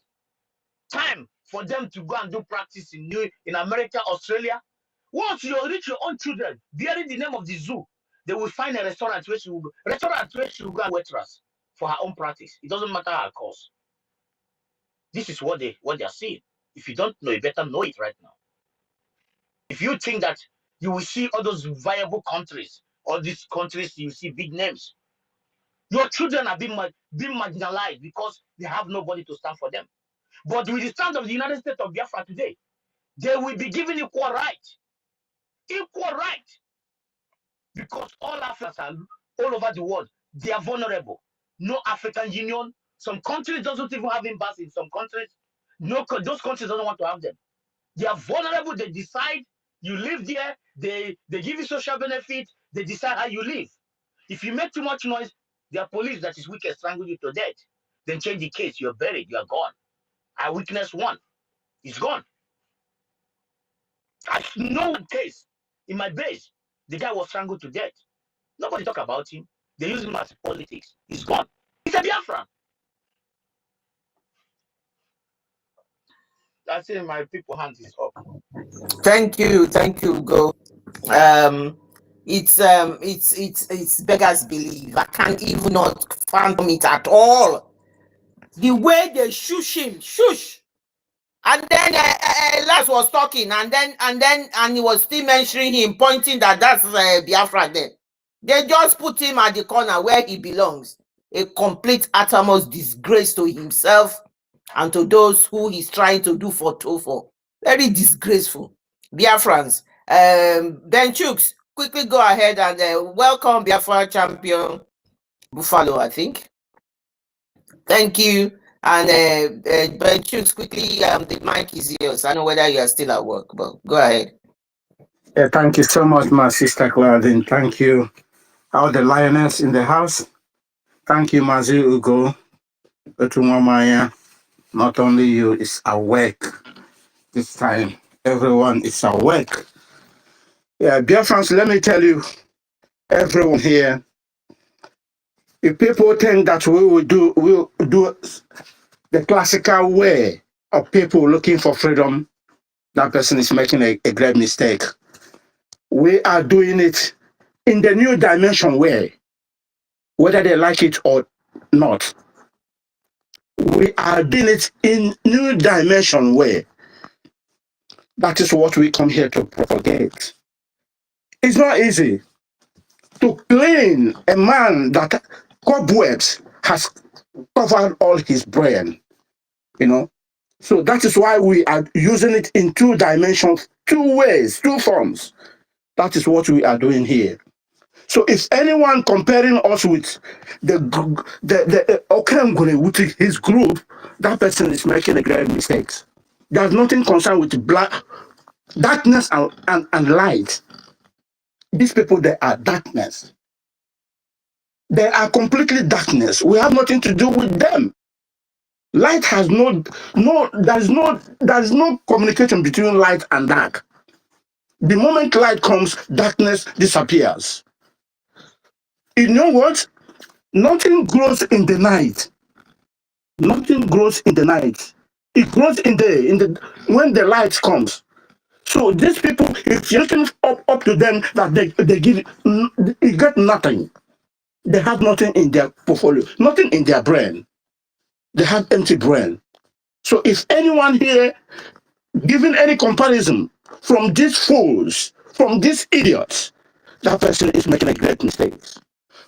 Time for them to go and do practice in America, Australia. Once you reach your own children, bearing the name of the zoo, they will find a restaurant where she will go, go and waitress for her own practice. It doesn't matter her course. This is what they are seeing. If you don't know, you better know it right now. If you think that you will see all those viable countries, all these countries, you see big names, your children are being marginalized because they have nobody to stand for them. But with the stand of the United States of Biafra today, they will be given equal right. Equal right. Because all Africans are all over the world, they are vulnerable. No African Union. Some countries doesn't even have embassies in some countries. No, those countries don't want to have them. They are vulnerable. They decide you live there. They give you social benefits. They decide how you live. If you make too much noise, there are police that is wicked strangle you to death. Then change the case. You're buried. You are gone. I witnessed one. He's gone. I know one case in my base. The guy was strangled to death. Nobody talk about him. They use him as politics. He's gone. He's a Biafran. That's it. My people hands is up. Thank you, Go. It's beggars belief. I can't even not fathom it at all. The way they shush. And then Lars was talking, and he was still mentioning him, pointing that's Biafra there. They just put him at the corner where he belongs. A complete uttermost disgrace to himself and to those who he's trying to do for TOFO. Very disgraceful. Biafrans. Ben Chooks, quickly go ahead and welcome Biafra champion Buffalo, I think. Thank you. And Ben Chooks, quickly, the mic is yours. I don't know whether you are still at work, but go ahead. Yeah, thank you so much, my sister Claudine. Thank you, all the lioness in the house. Thank you, Mazi Ugo. Otumwamaya. Not only you is awake this time, everyone is awake. Yeah, dear friends, let me tell you, everyone here, if people think that we'll do the classical way of people looking for freedom, that person is making a great mistake. We are doing it in the new dimension way, whether they like it or not. We are doing it in new dimension way. That is what we come here to propagate. It's not easy to clean a man that cobwebs has covered all his brain, So that is why we are using it in two dimensions, two ways, two forms. That is what we are doing here. So if anyone comparing us with the Oge Nkere with his group, that person is making a grave mistake. There's nothing concerned with darkness and light. These people, they are darkness. They are completely darkness. We have nothing to do with them. Light has there's no communication between light and dark. The moment light comes, darkness disappears. You know what? Nothing grows in the night. Nothing grows in the night. It grows in the when the light comes. So these people, if you're looking up to them that they give you get nothing. They have nothing in their portfolio, nothing in their brain. They have empty brain. So if anyone here giving any comparison from these fools, from these idiots, that person is making a great mistake.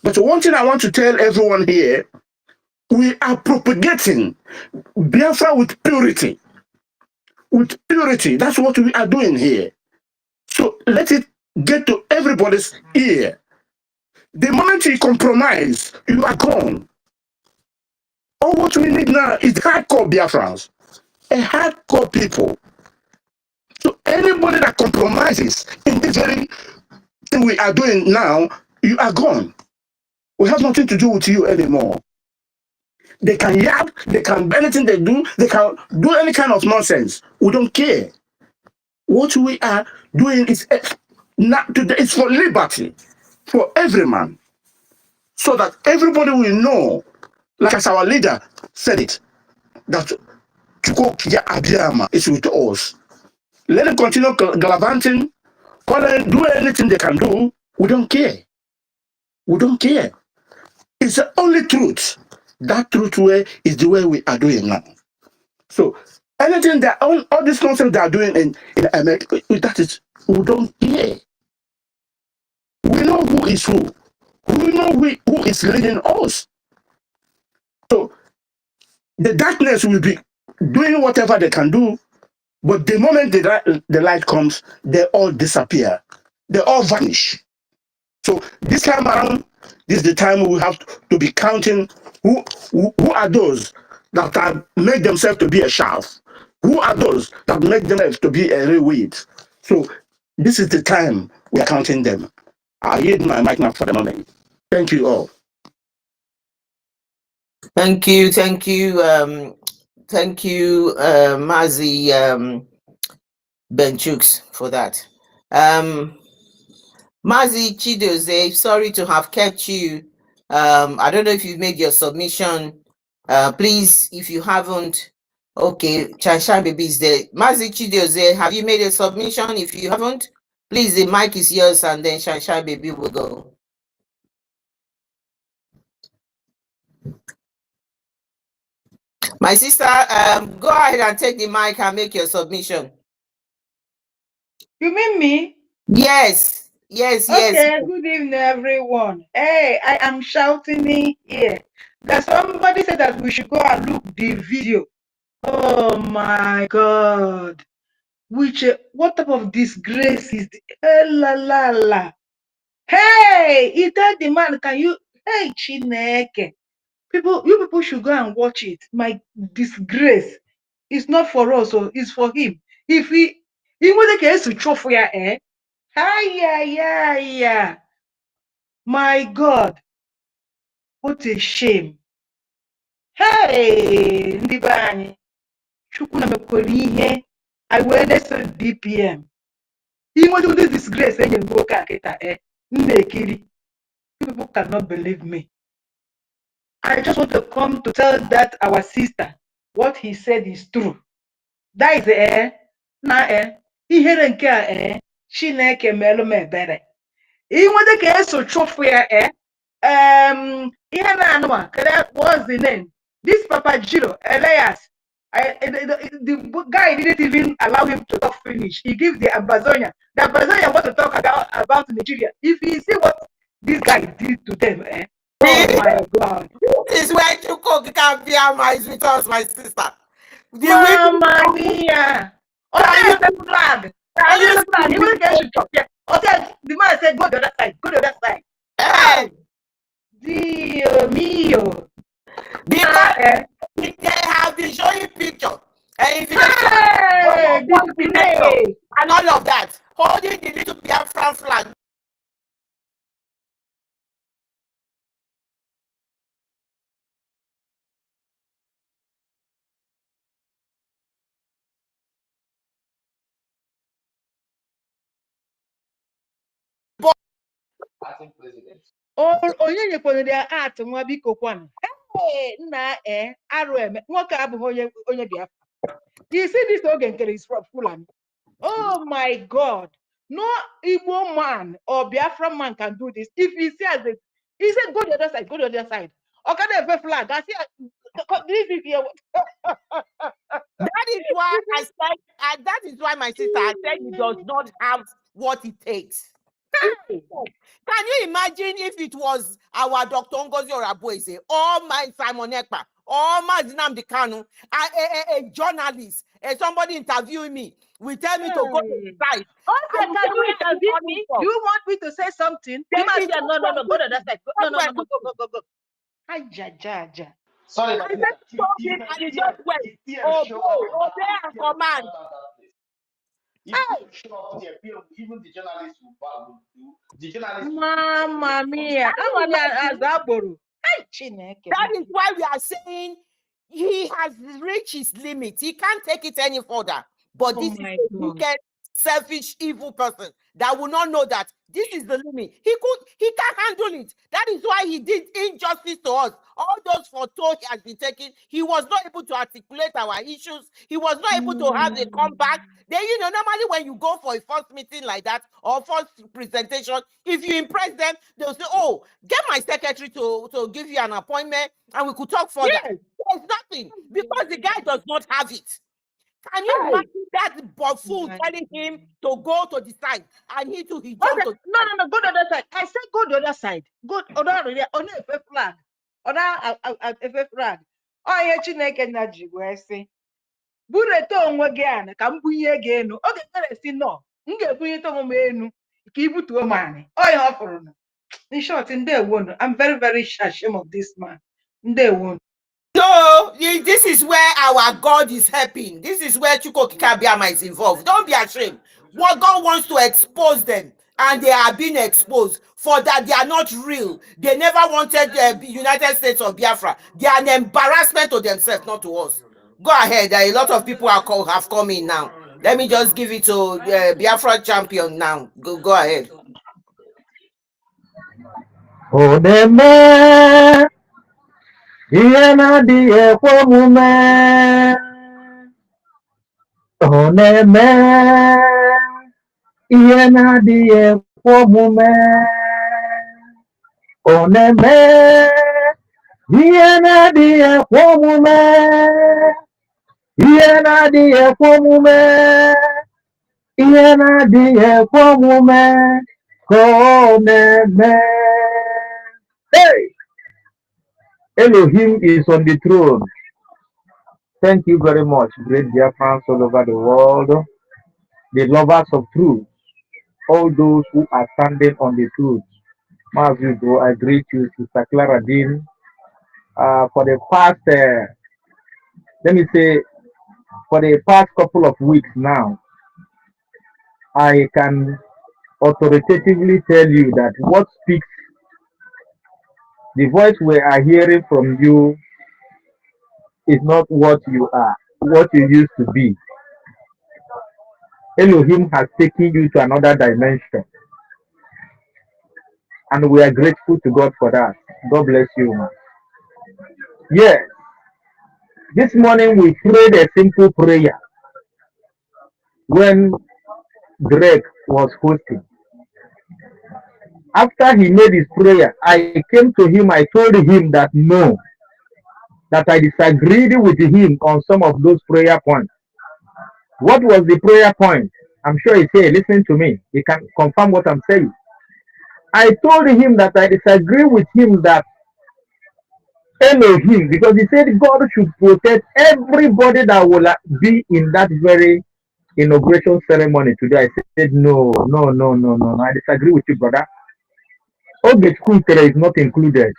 But one thing I want to tell everyone here, we are propagating Biafra with purity. With purity. That's what we are doing here. So let it get to everybody's ear. The moment you compromise, you are gone. All what we need now is hardcore Biafrans, a hardcore people. So anybody that compromises in this very thing we are doing now, you are gone. We have nothing to do with you anymore. They can yap, they can anything they do, they can do any kind of nonsense. We don't care. What we are doing is not today. It's for liberty, for every man, so that everybody will know, like as our leader said it, that Chukwukia Abiyama is with us. Let them continue gallivanting, do anything they can do. We don't care. We don't care. It's the only truth. That truth way is the way we are doing now. So anything that all this nonsense they are doing in America, that is, we don't care. We know who is who. We know who is leading us. So the darkness will be doing whatever they can do, but the moment the light comes, they all disappear. They all vanish. So this time around, this is the time we have to be counting who are those that have made themselves to be a shaft. Who are those that make themselves to be a real weed? So this is the time we are counting them. I yield my mic now for the moment. Thank you all. Thank you, Mazi Benchooks for that. Mazi Chidoze, sorry to have kept you. I don't know if you've made your submission. Please, if you haven't, okay, Chansha Baby is there. Mazi Chidoze, have you made a submission? If you haven't, please, the mic is yours, and then Chansha Baby will go. My sister, go ahead and take the mic and make your submission. You mean me? Yes, yes, yes. Okay, good evening, everyone. Hey, I am shouting in here. That somebody said that we should go and look the video. Oh my God. What type of disgrace is this? La la la. Hey, he told the man, hey, Chineke. You people should go and watch it. My disgrace is not for us, so it's for him. If he was a to throw for your air. Yeah. My God, what a shame. Hey, ndị be anyị, Chukwu na mekwere ihe, I wee na-eso DPM. Inweta ụdị disgrace enye m nwoke a kịta, m na-ekiri. You people cannot believe me. I just want to come to tell that our sister, what he said is true. That is ihere nke a Chineke melụ m ebere. Inweta ka eso chụfụ ya ihe na-anụma, what's the name? This Papa Giro, Elias, the guy didn't even allow him to talk finish. He gives the Ambazonia. The Ambazonia want to talk about Nigeria. If you see what this guy did to them, oh my God. This is where Chukwuka is with us, my sister. Mamma mia. The flag. The flag. Even if should chop. Yeah. The man said, go the other side. Go the other side. Hey, Dio mio. because they have been showing picture. And if you Disgrace. and all of that, holding the little Biafran flag. onye nyekwana dia art nwa biko kwanụ. Nna arụ eme nwoke abụghị onye Biafra. You see this Oge Nkere is from Fulani. Oh my God. No Igbo man or Biafra man can do this. If he says it, he said, go the other side, go the other side. Okay, the flag. I see this is here. That is why I said, and that is why my sister I said he does not have what it takes. Can you imagine if it was our Dr. Ngozi Orabueze or my Simon Ekpa or my Nnamdi Kanu, a journalist, somebody interviewing me, will tell me to go to the side. Okay, can you interview me? Do you want me to say something? You must say, no, go to the other side. Go. Hi, ja. Sorry, I my said, sister. stop it, and he just went. Obey and command. If you show up there, even the journalists will do. The journalists Mamma mia. That is why we are saying he has reached his limit. He can't take it any further. But this is a wicked, selfish, evil person that will not know that this is the limit. He can't handle it. That is why he did injustice to us. All those photos he has been taking, he was not able to articulate our issues. He was not able to have a comeback. Then, normally when you go for a first meeting like that or first presentation, if you impress them, they'll say, oh, get my secretary to give you an appointment and we could talk further. Yes. There's nothing because the guy does not have it. Can you imagine that buffoon telling him to go to the side and he jumped to the side? No, go to the other side. I said go to the other side. Go on a flag. On a flag. Oh, yeah, Chineke na ji wee sị burete onwe gị ana ka m bunye gị enu. Oge Nkere si no, m ga-ebunyete onwe m enu ka ibutuo m anị. Oh, ya ọ fụrụ nụ. In short, ndewo. I'm very, very ashamed of this man. Ndewo. So this is where our God is helping. This is where Chukwuokike is involved. Don't be ashamed. What God wants to expose them, and they are being exposed for that they are not real. They never wanted the United States of Biafra. They are an embarrassment to themselves, not to us. Go ahead. A lot of people have come in now. Let me just give it to Biafra champion now. Go ahead. Ihe na-adịghị ekwe omume ọ na-eme ihe na-adịghị ekwe omume ọ na-eme ihe na-adịghị ekwe omume ihe na-adịghị ekwe omume ihe na-adịghị ekwe omume ka ọ na-eme. Hey! Elohim is on the throne. Thank you very much, great dear fans all over the world, the lovers of truth, all those who are standing on the truth. Mazugo, I greet you, Sister Clara Dean. For the past, for the past couple of weeks now, I can authoritatively tell you that what speaks, the voice we are hearing from you is not what you are, what you used to be. Elohim has taken you to another dimension. And we are grateful to God for that. God bless you, man. Yes. This morning we prayed a simple prayer when Greg was hosting. After he made his prayer, I came to him, I told him that no, that I disagreed with him on some of those prayer points. What was the prayer point? I'm sure he said, listen to me. He can confirm what I'm saying. I told him that I disagree with him that Elohim, because he said God should protect everybody that will be in that very inauguration ceremony today. I said, no. I disagree with you, brother. Oge Nkere is not included.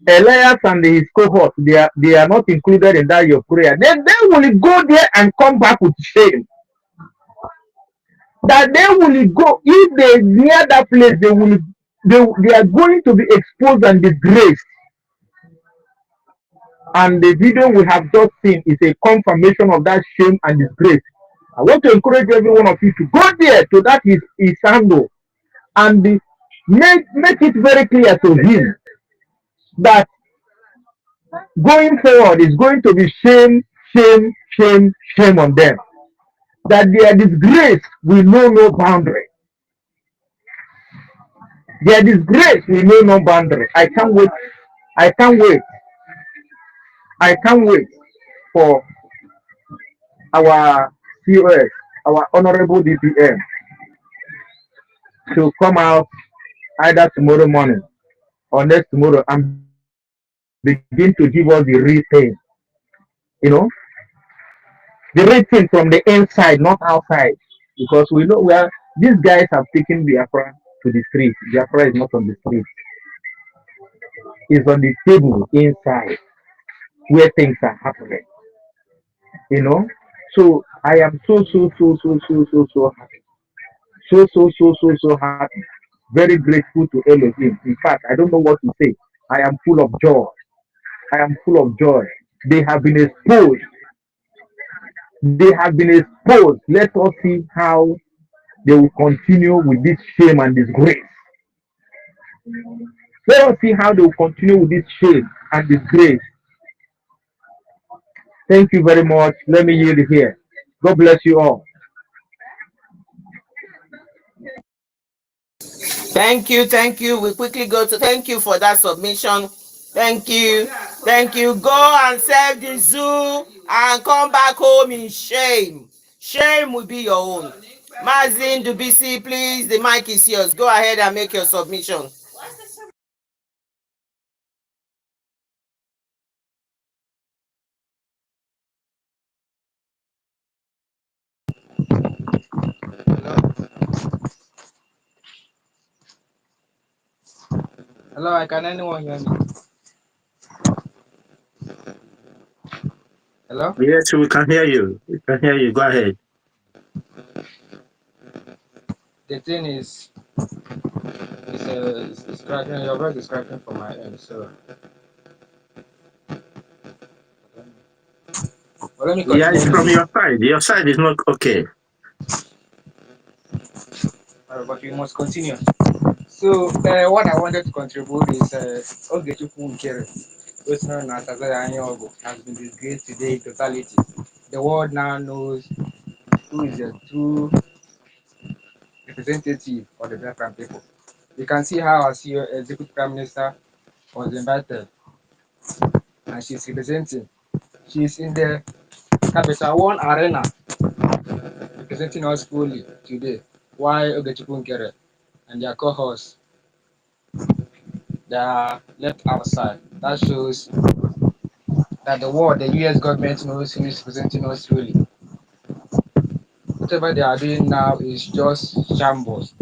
Elias and his cohort, they are not included in that your prayer. Then they will go there and come back with shame. That they will go, if they near that place, they are going to be exposed and disgraced. And the video we have just seen is a confirmation of that shame and disgrace. I want to encourage every one of you to go there to that his handle and Make it very clear to him that going forward is going to be shame, shame, shame, shame on them. That their disgrace will know no boundary. Their disgrace will know no boundary. I can't wait. I can't wait. I can't wait for our COS, our honorable DPM, to come out either tomorrow morning or next tomorrow and begin to give us the real thing, you know, the real thing from the inside, not outside. Because we know where these guys have taken Biafra to the street. Biafra is not on the street, it's on the table inside where things are happening, you know. So I am so happy. So happy. Very grateful to Elohim. In fact, I don't know what to say. I am full of joy. I am full of joy. They have been exposed. They have been exposed. Let us see how they will continue with this shame and disgrace. Let us see how they will continue with this shame and disgrace. Thank you very much. Let me yield here. God bless you all. Thank you, thank you. We quickly go to thank you for that submission. Thank you, thank you. Go and serve the zoo and come back home in shame. Shame will be your own. Mazin Dubisi, please, the mic is yours. Go ahead and make your submission. Hello, can anyone hear me? Hello? Yes, we can hear you. We can hear you. Go ahead. The thing is, it's cracking, your voice is cracking from my end, so well, let me Yeah, continue it's from anyway. your side. Your side is not okay. But we must continue. So, what I wanted to contribute is Oge Nkere, also known as Ogo, has been disgraced today in totality. The world now knows who is the true representative of the Biafran people. You can see how our CEO, Executive Prime Minister, was invited and she's representing. She's in the Capital One Arena representing us fully today. Why Oge Nkere and their co-hosts they are left outside? That shows that the world, the US government knows who is representing us fully. Whatever they are doing now is just shambles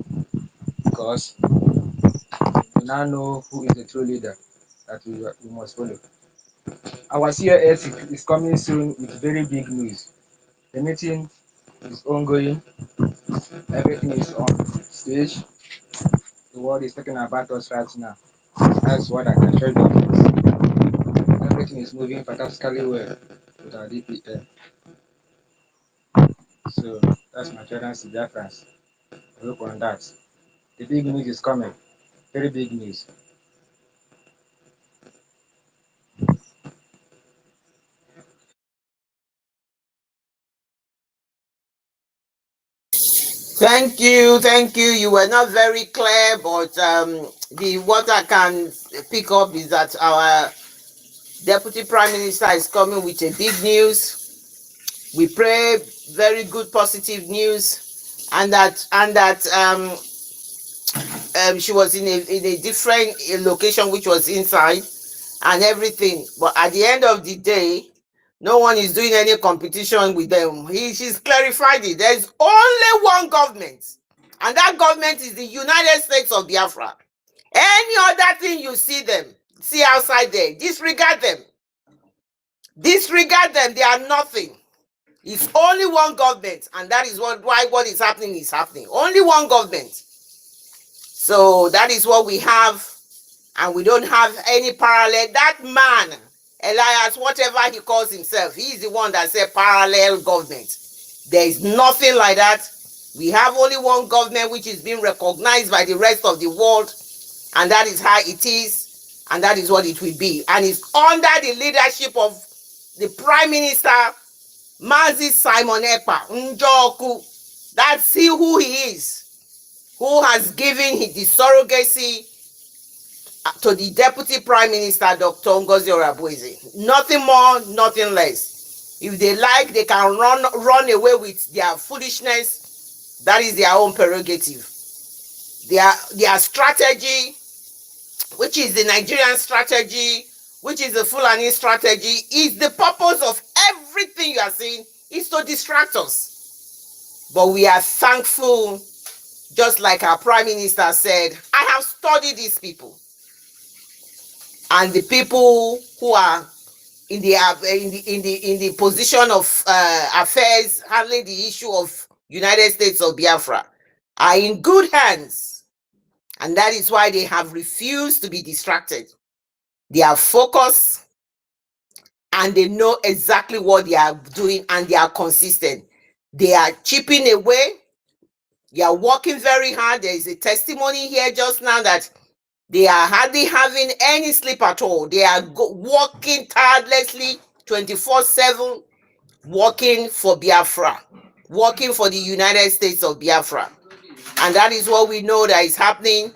because we now know who is the true leader that we must follow. Our COS is coming soon with very big news. The meeting is ongoing, everything is on stage. The world is talking about us right now. That's what I can tell you. Everything is moving fantastically well with our DPM. So that's my assurance to Biafrans. I hope on that. The big news is coming. Very big news. Thank you, thank you. You were not very clear, but the what I can pick up is that our Deputy Prime Minister is coming with a big news. We pray very good positive news, and that she was in a different location which was inside and everything. But at the end of the day, no one is doing any competition with them. She's clarified it. There's only one government, and that government is the United States of Biafra. Any other thing you see outside there, disregard them. Disregard them. They are nothing. It's only one government, and that is why what is happening is happening. Only one government. So that is what we have, and we don't have any parallel. That man, Elias, whatever he calls himself, he is the one that said parallel government. There is nothing like that. We have only one government which is being recognized by the rest of the world, and that is how it is, and that is what it will be. And it's under the leadership of the Prime Minister, Mazi Simon Ekpa Njoku. That's who he is, who has given the surrogacy to the Deputy Prime Minister, Dr. Ngozi Orebueze. Nothing more, nothing less. If they like, they can run away with their foolishness. That is their own prerogative. Their strategy, which is the Nigerian strategy, which is the Fulani strategy, is the purpose of everything you are seeing, is to distract us. But we are thankful, just like our Prime Minister said, I have studied these people. And the people who are in the position of affairs handling the issue of United States of Biafra are in good hands, and that is why they have refused to be distracted. They are focused, and they know exactly what they are doing, and they are consistent. They are chipping away. They are working very hard. There is a testimony here just now that they are hardly having any sleep at all. They are working tirelessly 24/7, working for Biafra, working for the United States of Biafra. And that is what we know that is happening,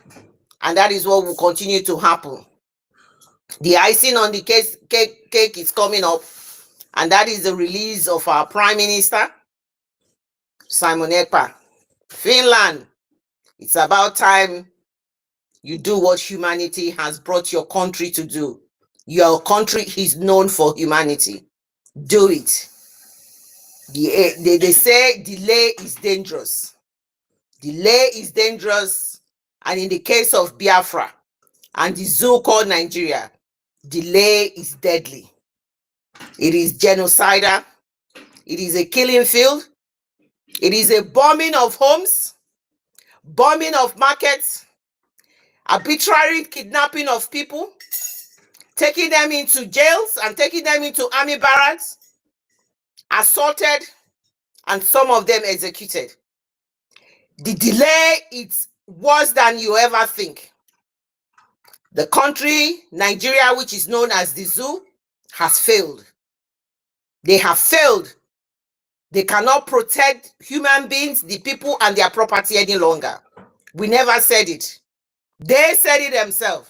and that is what will continue to happen. The icing on the cake is coming up, and that is the release of our Prime Minister, Simon Ekpa. Finland, it's about time you do what humanity has brought your country to do. Your country is known for humanity. Do it. They say delay is dangerous. Delay is dangerous. And in the case of Biafra and the zoo called Nigeria, delay is deadly. It is genocidal. It is a killing field. It is a bombing of homes, bombing of markets, arbitrary kidnapping of people, taking them into jails and taking them into army barracks, assaulted, and some of them executed. The delay is worse than you ever think. The country, Nigeria, which is known as the zoo, has failed. They have failed. They cannot protect human beings, the people, and their property any longer. We never said it. They said it themselves.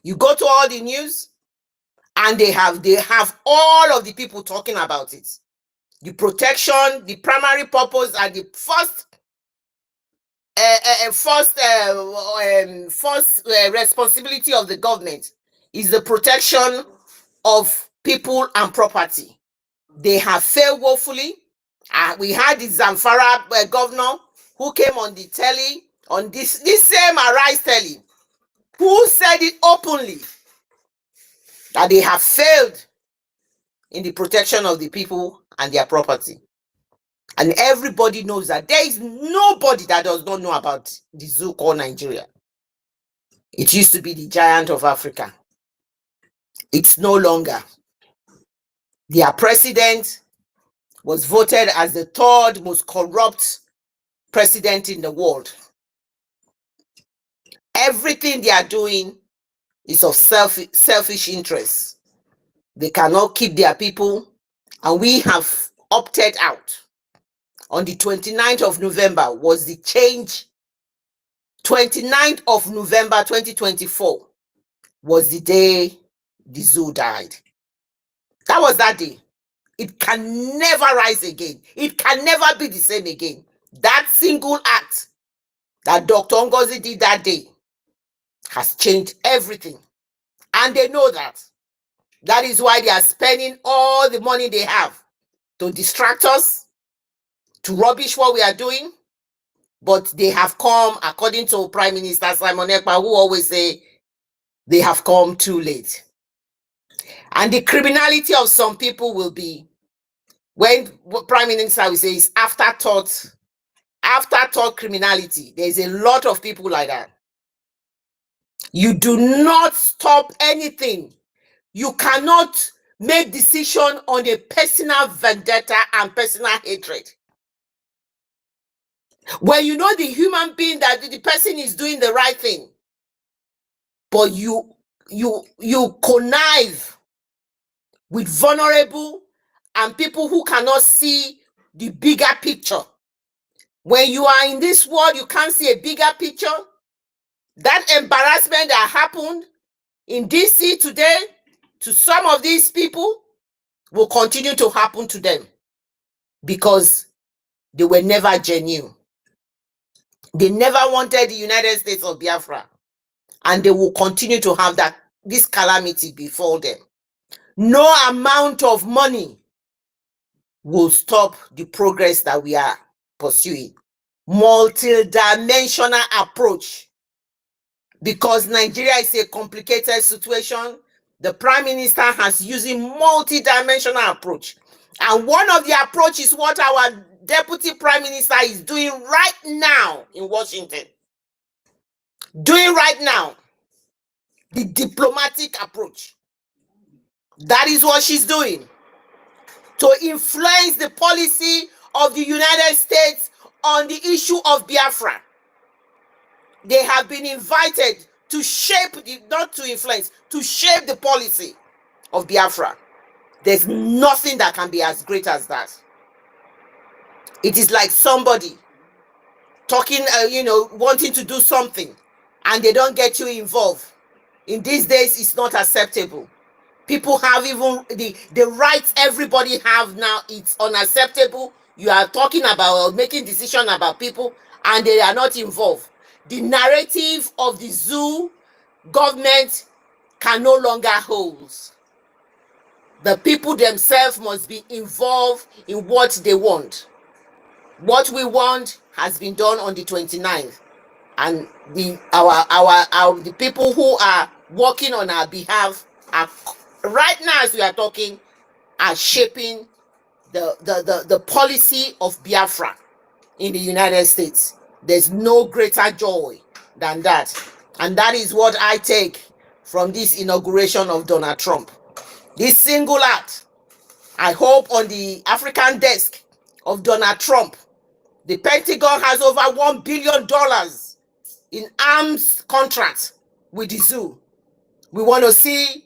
You go to all the news, and they have all of the people talking about it. The protection, the primary purpose, and the first responsibility of the government is the protection of people and property. They have failed woefully. We had the Zamfara governor who came on the telly, on this same Arise telly, who said it openly that they have failed in the protection of the people and their property. And everybody knows that. There is nobody that does not know about the zoo called Nigeria. It used to be the giant of Africa. It's no longer. Their president was voted as the third most corrupt president in the world. Everything they are doing is of selfish interest. They cannot keep their people, and we have opted out. On the 29th of November was the change. 29th of November 2024 was the day the zoo died. That was that day. It can never rise again. It can never be the same again. That single act that Dr. Ngozi did that day has changed everything. And they know that. That is why they are spending all the money they have to distract us, to rubbish what we are doing. But they have come, according to Prime Minister Simon Ekpa, who always say they have come too late. And the criminality of some people will be when Prime Minister will say it's afterthought criminality. There's a lot of people like that. You do not stop anything. You cannot make decision on a personal vendetta and personal hatred. When you know the human being that the person is doing the right thing, but you connive with vulnerable and people who cannot see the bigger picture. When you are in this world, you can't see a bigger picture. That embarrassment that happened in DC today to some of these people will continue to happen to them because they were never genuine. They never wanted the United States of Biafra, and they will continue to have this calamity before them. No amount of money will stop the progress that we are pursuing. Multi-dimensional approach. Because Nigeria is a complicated situation, the Prime Minister has using multi-dimensional approach. And one of the approach is what our Deputy Prime Minister is doing right now in Washington. Doing right now. The diplomatic approach. That is what she's doing. To influence the policy of the United States on the issue of Biafra. They have been invited to shape, not to influence, to shape the policy of Biafra. There's nothing that can be as great as that. It is like somebody talking, wanting to do something, and they don't get you involved. In these days, it's not acceptable. People have even the rights everybody have now. It's unacceptable. You are talking about or making decisions about people, and they are not involved. The narrative of the zoo government can no longer hold. The people themselves must be involved in what they want. What we want has been done on the 29th, and the people who are working on our behalf are right now as we are talking are shaping the policy of Biafra in the United States. There's no greater joy than that. And that is what I take from this inauguration of Donald Trump. This single act, I hope on the African desk of Donald Trump, the Pentagon has over $1 billion in arms contracts with the zoo. We want to see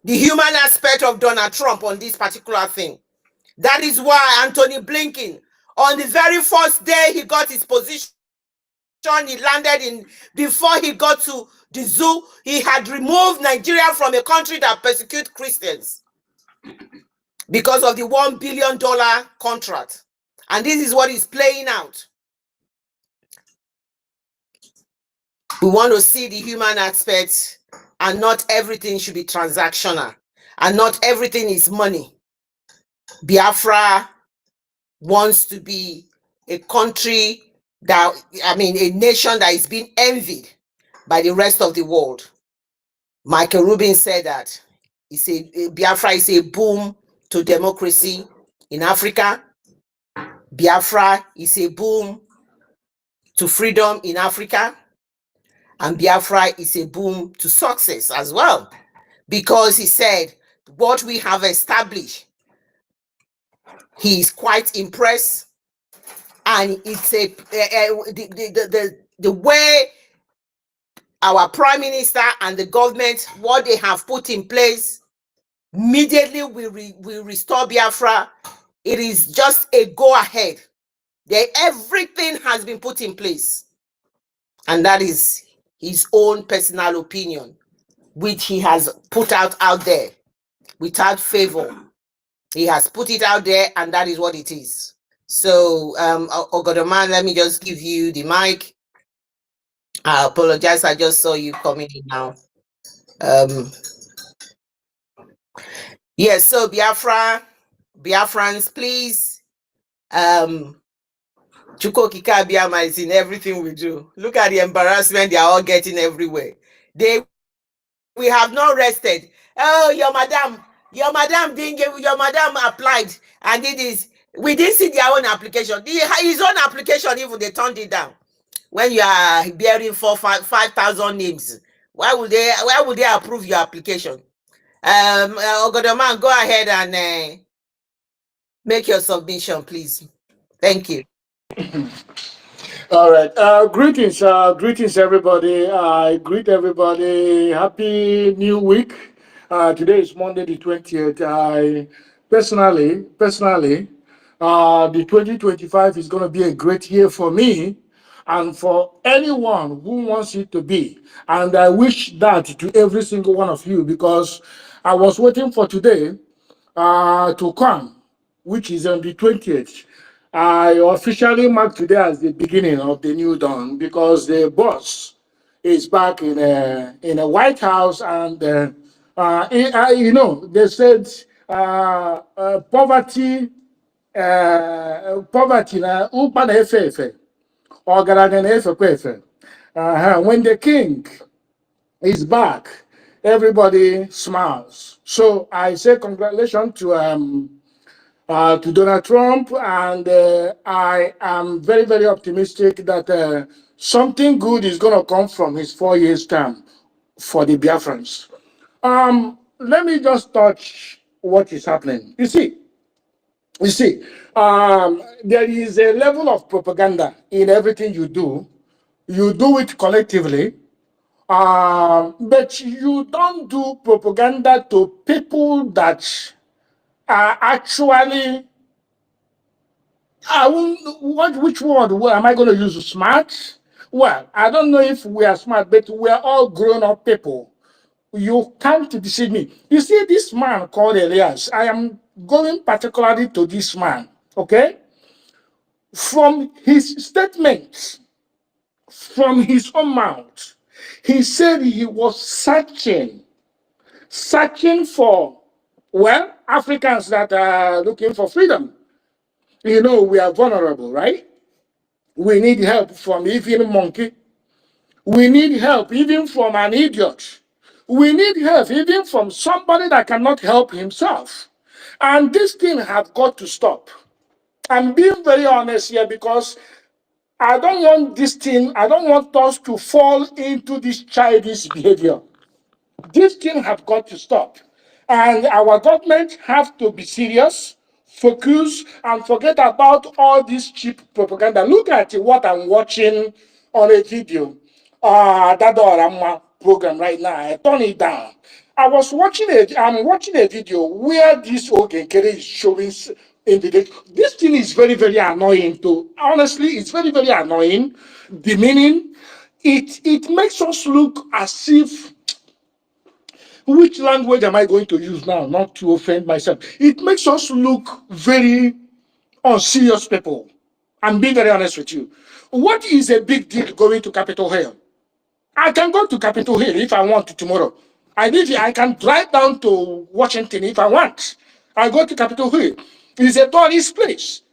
the human aspect of Donald Trump on this particular thing. That is why Anthony Blinken, on the very first day he got his position, he landed in, before he got to the zoo, he had removed Nigeria from a country that persecutes Christians because of the $1 billion contract. And this is what is playing out. We want to see the human aspect, and not everything should be transactional, and not everything is money. Biafra wants to be a country a nation that is being envied by the rest of the world. Michael Rubin said that Biafra is a boom to democracy in Africa. Biafra is a boom to freedom in Africa. And Biafra is a boom to success as well. Because he said, what we have established, he is quite impressed. And it's the way our Prime Minister and the government, what they have put in place, immediately we restore Biafra. It is just a go-ahead. Everything has been put in place. And that is his own personal opinion, which he has put out there without favor. He has put it out there, and that is what it is. So, Ogodoman, let me just give you the mic. I apologize, I just saw you coming in now. Yes, so Biafrans, please. Chuko Kikabiama is in everything we do. Look at the embarrassment they are all getting everywhere. We have not rested. Oh, your madam didn't give, your madam applied and it is, we didn't see their own application. His own application, even they turned it down. When you are bearing 5,000 names, why would they approve your application? Ogodoman, go ahead and make your submission, please. Thank you. All right. Greetings, everybody. I greet everybody. Happy New Week. Today is Monday, the 20th. I personally, the 2025 is going to be a great year for me and for anyone who wants it to be. And I wish that to every single one of you because I was waiting for today to come, which is on the 20th. I officially mark today as the beginning of the new dawn because the boss is back in a White House and they said poverty na ụkpa na-efe efe ọgaranya na-efekwa efe. When the king is back, everybody smiles. So I say congratulations to Donald Trump, and I am very, very optimistic that something good is going to come from his 4 years term for the Biafrans. Let me just touch what is happening. You see, there is a level of propaganda in everything you do. You do it collectively, but you don't do propaganda to people that are actually which word am I going to use? Smart? Well, I don't know if we are smart, but we are all grown up people. You can't deceive me. You see, this man called Elias, I am going particularly to this man, okay? From his statements, from his own mouth, he said he was searching for, well, Africans that are looking for freedom. You know, we are vulnerable, right? We need help from even a monkey. We need help even from an idiot. We need help even from somebody that cannot help himself. And this thing have got to stop. I'm being very honest here because I don't want us to fall into this childish behavior. This thing have got to stop. And our government have to be serious, focus, and forget about all this cheap propaganda. Look at what I'm watching on a video. That Dorama program right now. I turn it down. I'm watching a video where this Oge Nkere is showing in the day. This thing is very, very annoying too. Honestly, it's very, very annoying, demeaning. It makes us look as if, which language am I going to use now, not to offend myself? It makes us look very unserious people. I'm being very honest with you. What is a big deal going to Capitol Hill? I can go to Capitol Hill if I want to tomorrow. I can drive down to Washington if I want. I go to Capitol Hill. It's a tourist place.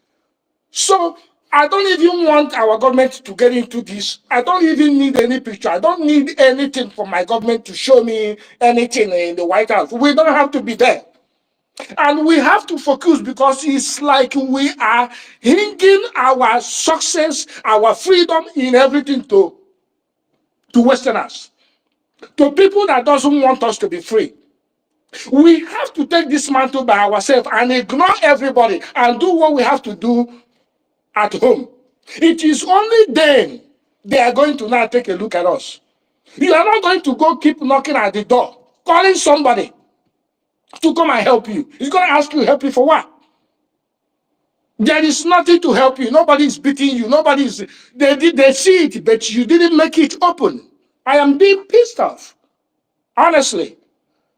So I don't even want our government to get into this. I don't even need any picture. I don't need anything from my government to show me anything in the White House. We don't have to be there. And we have to focus because it's like we are hinging our success, our freedom in everything to Westerners, to people that doesn't want us to be free. We have to take this mantle by ourselves and ignore everybody and do what we have to do at home. It is only then they are going to now take a look at us. You are not going to go keep knocking at the door, calling somebody to come and help you. He's going to ask you, help you for what? There is nothing to help you. Nobody is beating you. They see it, but you didn't make it open. I am being pissed off. Honestly.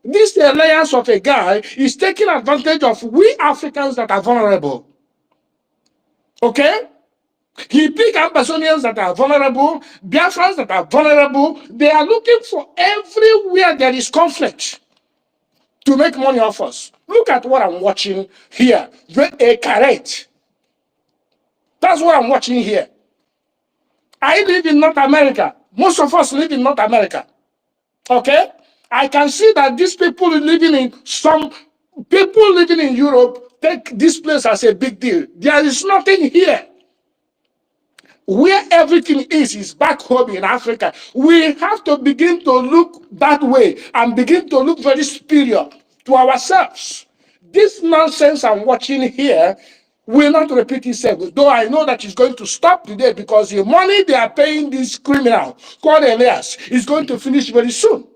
This alliance of a guy is taking advantage of we Africans that are vulnerable. Okay? He picked Amazonians that are vulnerable, Biafrans that are vulnerable. They are looking for everywhere there is conflict to make money off us. Look at what I'm watching here. A carrot. That's what I'm watching here. I live in North America. Most of us live in North America. Okay? I can see that some people living in Europe take this place as a big deal. There is nothing here. Where everything is back home in Africa. We have to begin to look that way and begin to look very superior to ourselves. This nonsense I'm watching here will not repeat itself. Though I know that it's going to stop today because the money they are paying this criminal called Elias is going to finish very soon.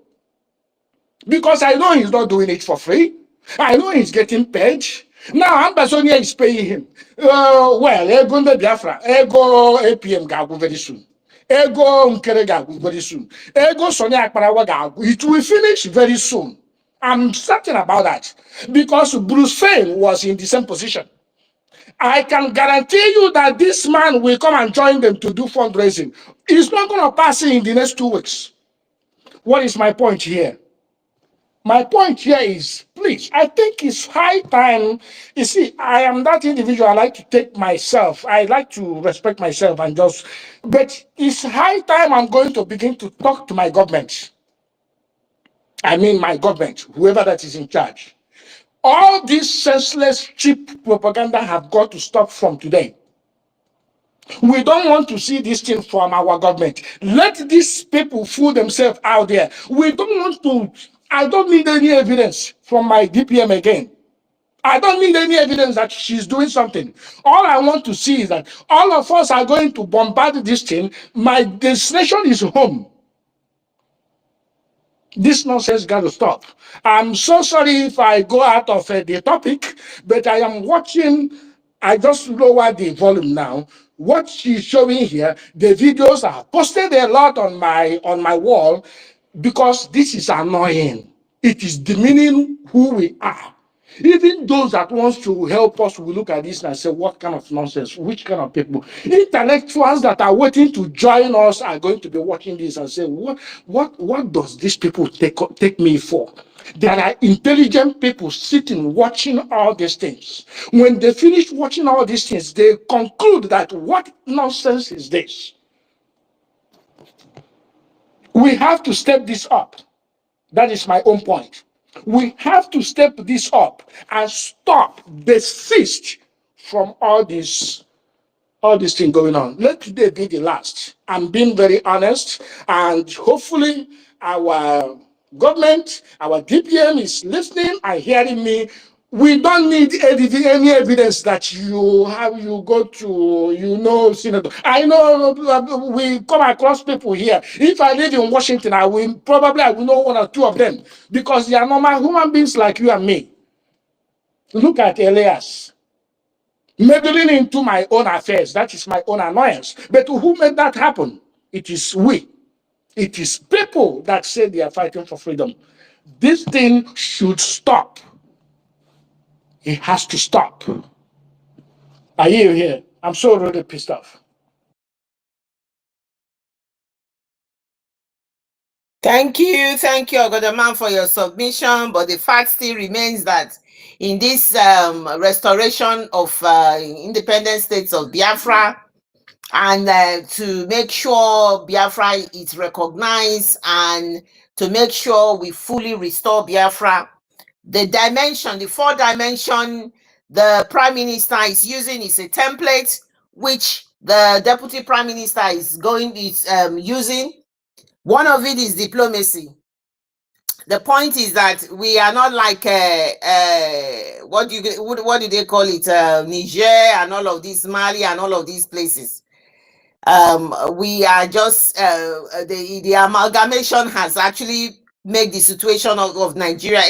Because I know he's not doing it for free. I know he's getting paid. Now Ambazonia is paying him. Well, ego the Biafra, ego APM gagu very soon. Ego Nkere gagu very soon. Ego Sonia Akparawa gagu. It will finish very soon. I'm certain about that. Because Bruce Fane was in the same position. I can guarantee you that this man will come and join them to do fundraising. It's not going to pass in the next 2 weeks. What is my point here? My point here is, please, I think it's high time. You see, I am that individual. I like to take myself. I like to respect myself and just, but it's high time I'm going to begin to talk to my government. I mean, my government, whoever that is in charge. All this senseless, cheap propaganda have got to stop from today. We don't want to see this thing from our government. Let these people fool themselves out there. We don't want to. I don't need any evidence from my DPM again. I don't need any evidence that she's doing something. All I want to see is that all of us are going to bombard this thing. My destination is home. This nonsense got to stop. I'm so sorry if I go out of the topic, but I am watching. I just lower the volume now. What she's showing here, the videos are posted a lot on my wall because this is annoying. It is demeaning who we are. Even those that wants to help us will look at this and say, what kind of nonsense? Which kind of people? Intellectuals that are waiting to join us are going to be watching this and say, what does these people take me for? There are intelligent people sitting watching all these things. When they finish watching all these things, they conclude that what nonsense is this? We have to step this up. That is my own point. We have to step this up and stop, desist from all this thing going on. Let today be the last. I'm being very honest, and hopefully our government, our DPM is listening and hearing me. We don't need any evidence that you go to, Senator. I know we come across people here. If I live in Washington, I will know one or two of them because they are normal human beings like you and me. Look at Elias meddling into my own affairs. That is my own annoyance. But who made that happen? It is we. It is people that say they are fighting for freedom. This thing should stop. It has to stop. Are you here? I'm so really pissed off. Thank you, Ogodaman, for your submission. But the fact still remains that in this restoration of independent states of Biafra, and to make sure Biafra is recognized and to make sure we fully restore Biafra, the 4 dimension the Prime Minister is using is a template which the Deputy Prime Minister is using. One of it is diplomacy. The point is that we are not like what do they call it, Niger and all of this, Mali and all of these places. We are just the amalgamation has actually made the situation of Nigeria.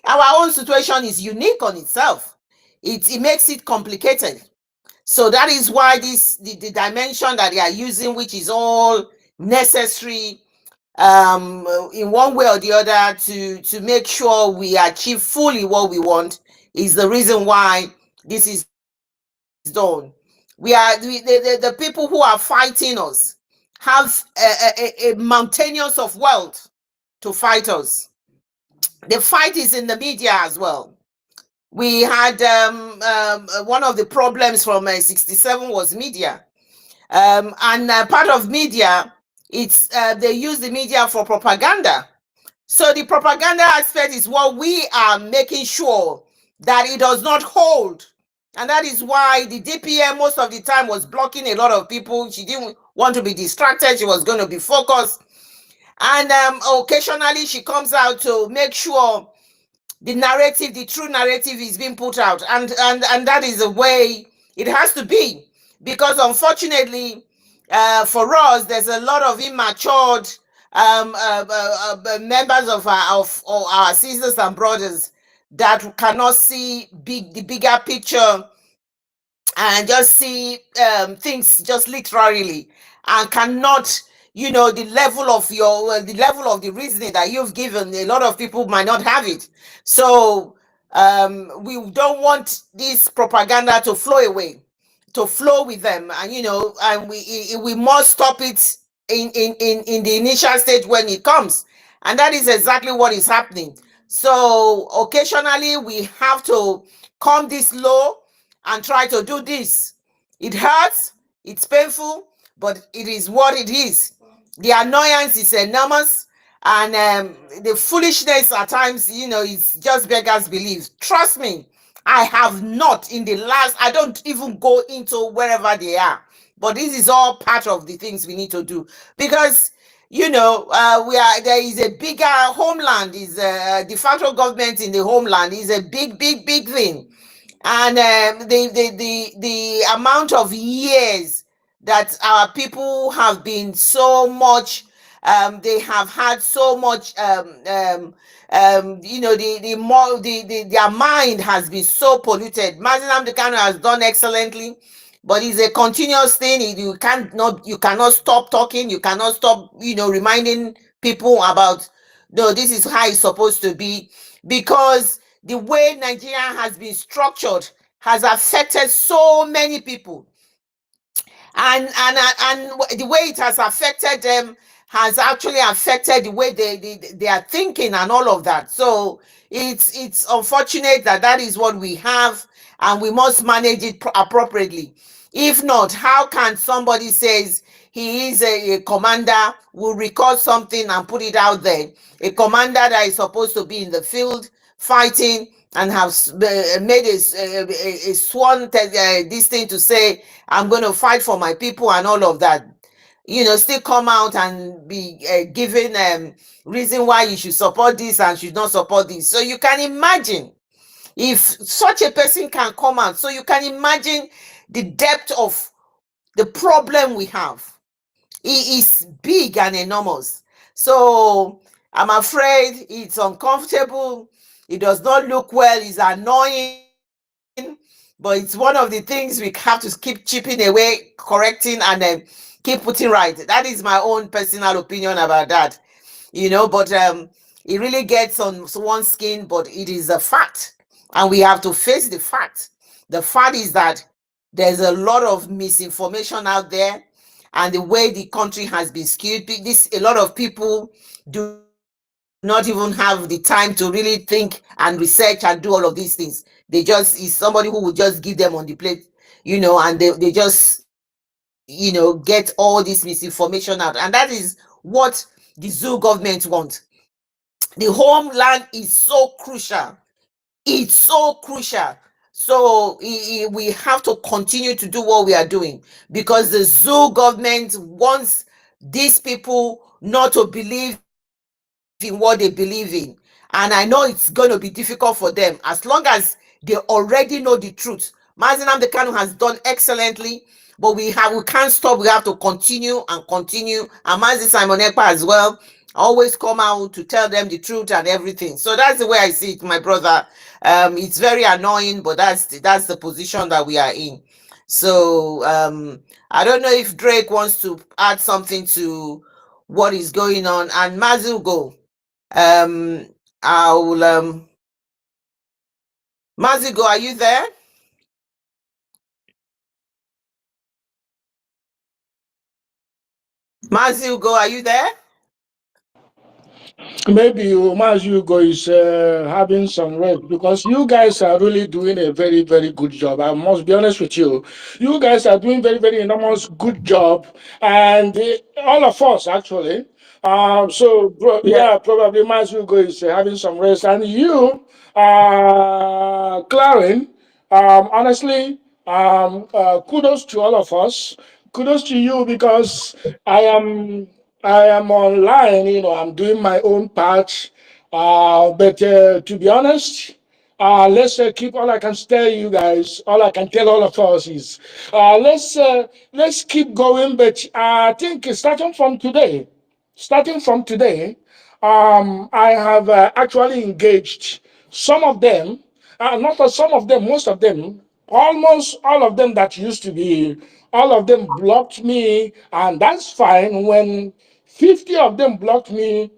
Our own situation is unique on itself. It makes it complicated. So that is why the dimension that they are using, which is all necessary in one way or the other to make sure we achieve fully what we want, is the reason why this is done. The people who are fighting us have a mountainous of wealth to fight us. The fight is in the media as well. We had one of the problems from 67 was media, and part of media, it's they use the media for propaganda. So the propaganda aspect is what we are making sure that it does not hold. And that is why the DPM most of the time was blocking a lot of people. She didn't want to be distracted. She was going to be focused. And occasionally she comes out to make sure the narrative, the true narrative is being put out, and that is the way it has to be, because unfortunately, for us, there's a lot of immatured members of our sisters and brothers that cannot see the bigger picture and just see things just literally, and cannot, the level of the level of the reasoning that you've given, a lot of people might not have it. So we don't want this propaganda to flow away, to flow with them, and and we must stop it in the initial stage when it comes, and that is exactly what is happening. So occasionally we have to come this low and try to do this. It hurts, it's painful, but it is what it is. The annoyance is enormous, and the foolishness at times, it's just beggars belief. Trust me, I have not in the last, I don't even go into wherever they are. But this is all part of the things we need to do, because there is a bigger homeland, is de facto government in the homeland is a big thing, and the amount of years that our people have been so much, they have had so much, the more their mind has been so polluted. Mazinam Dekano has done excellently, but it's a continuous thing. You cannot stop talking, you cannot stop, reminding people about, no, this is how it's supposed to be, because the way Nigeria has been structured has affected so many people, and the way it has affected them has actually affected the way they are thinking and all of that. So it's unfortunate that that is what we have, and we must manage it appropriately. If not, how can somebody says he is a commander, will record something and put it out there, a commander that is supposed to be in the field fighting and have made a sworn this thing to say, I'm going to fight for my people and all of that, still come out and be given reason why you should support this and should not support this. So you can imagine if such a person can come out. So you can imagine the depth of the problem we have. It is big and enormous. So I'm afraid it's uncomfortable. It does not look well. It's annoying. But it's one of the things we have to keep chipping away, correcting, and keep putting right. That is my own personal opinion about that. But it really gets on one's skin, but it is a fact. And we have to face the fact. The fact is that there's a lot of misinformation out there, and the way the country has been skewed. A lot of people do not even have the time to really think and research and do all of these things. They just is somebody who will just give them on the plate, and they just get all this misinformation out, and that is what the zoo government want. The homeland is so crucial. It's so crucial. So we have to continue to do what we are doing, because the zoo government wants these people not to believe in what they believe in. And I know it's going to be difficult for them, as long as they already know the truth. Mazinam Dekano has done excellently, but we can't stop. We have to continue and continue. And Mazi Simon Ekpa as well always come out to tell them the truth and everything. So that's the way I see it, my brother. It's very annoying, but that's the position that we are in. So I don't know if Drake wants to add something to what is going on. And Mazugo, um, I'll Mazugo, are you there? Mazugo, are you there? Maybe Umaz Hugo is having some rest, because you guys are really doing a very good job. I must be honest with you. You guys are doing very enormous good job, and all of us actually. Yeah. Yeah, probably Umaz Hugo is having some rest, and you, Clarin, honestly, kudos to all of us. Kudos to you, because I am I am online, I'm doing my own part. But to be honest, let's keep. All I can tell you guys, all I can tell all of us is, let's keep going. But I think starting from today, I have actually engaged some of them, not some of them, most of them, almost all of them that used to be, all of them blocked me, and that's fine. When 50 of them blocked me,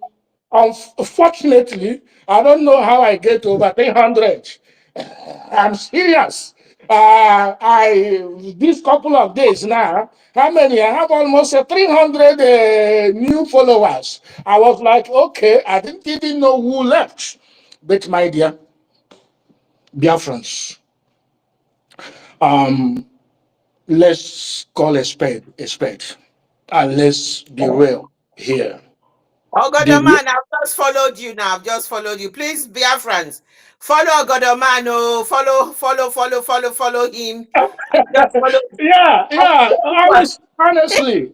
unfortunately, I don't know how I get over 300. I'm serious. I this couple of days now, how many? I have almost 300 new followers. I was like, okay, I didn't even know who left. But my dear Biafrans, um, let's call a spade, and let's be real here. The Ogodoman, I've just followed you now. I've just followed you. Please, dear friends, follow Ogodoman. Oh, follow him. Just follow. yeah. Honestly,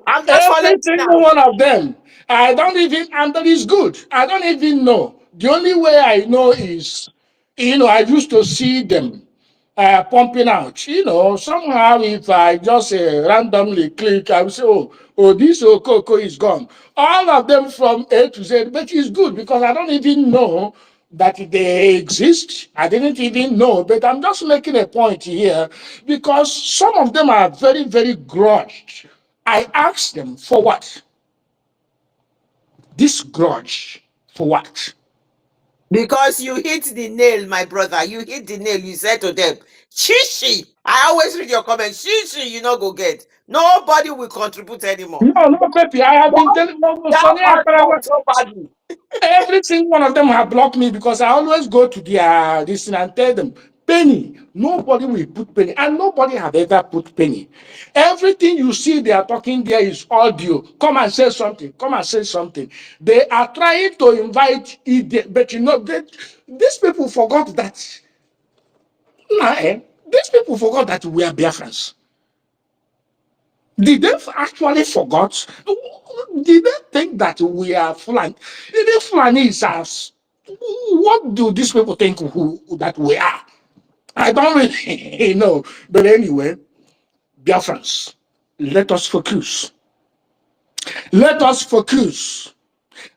I'm just every following you single now. one of them. I don't even, and that is good. I don't even know. The only way I know is, I used to see them pumping out. Somehow if I just randomly click, I will say, this Okoko is gone. All of them from A to Z, but it's good because I don't even know that they exist. I didn't even know, but I'm just making a point here because some of them are very, very grudged. I asked them for what? This grudge for what? Because you hit the nail, my brother. You hit the nail. You said to them, Shishi. I always read your comments. Shishi, you know, go get. Nobody will contribute anymore. No, no, baby. I have been telling That Sonny hurt Akarawa. us so badly. Every single one of them have blocked me because I always go to their this thing and tell them, penny, nobody will put penny, and nobody have ever put penny. Everything you see they are talking there is audio. Come and say something. Come and say something. They are trying to invite it, but these people forgot that. Nah, these people forgot that we are Biafrans. Did they actually forgot? Did they think that we are Fulani? The Fulani is us. What do these people think that we are? I don't really know. But anyway, Biafrans, let us focus. Let us focus.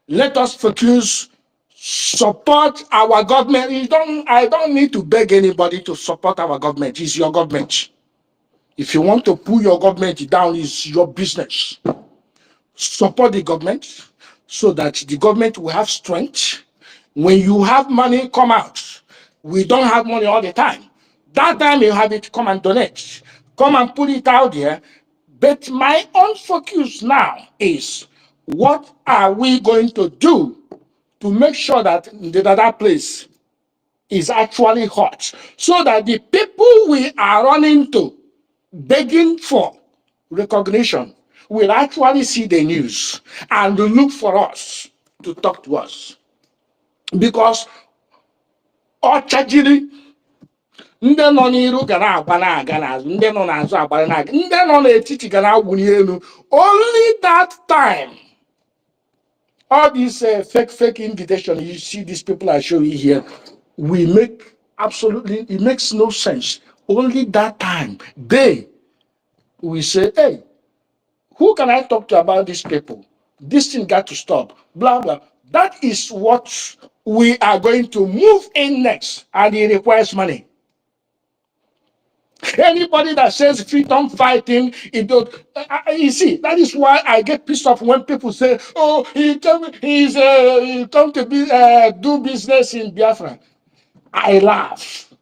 Let us focus. Support our government. I don't need to beg anybody to support our government. It's your government. If you want to pull your government down, it's your business. Support the government so that the government will have strength. When you have money, come out. We don't have money all the time. That time you have it, come and donate. Come and put it out there. But my own focus now is what are we going to do to make sure that the other place is actually hot so that the people we are running to begging for recognition will actually see the news and look for us to talk to us. Because ọchajiri ndị nọ n'iru ga na-agba na-aga n'azụ, ndị nọ n'azụ agbara na-aga, ndị nọ n'etiti ga na-awụli elu. Only that time, all these fake invitation you see these people are showing here, we make absolutely, it makes no sense. Only that time, they will say, hey, who can I talk to about these people? This thing got to stop. Blah, blah. That is what we are going to move in next, and it requires money. Anybody that says freedom fighting, it don't. You see, that is why I get pissed off when people say, "Oh, he come to be do business in Biafra." I laugh.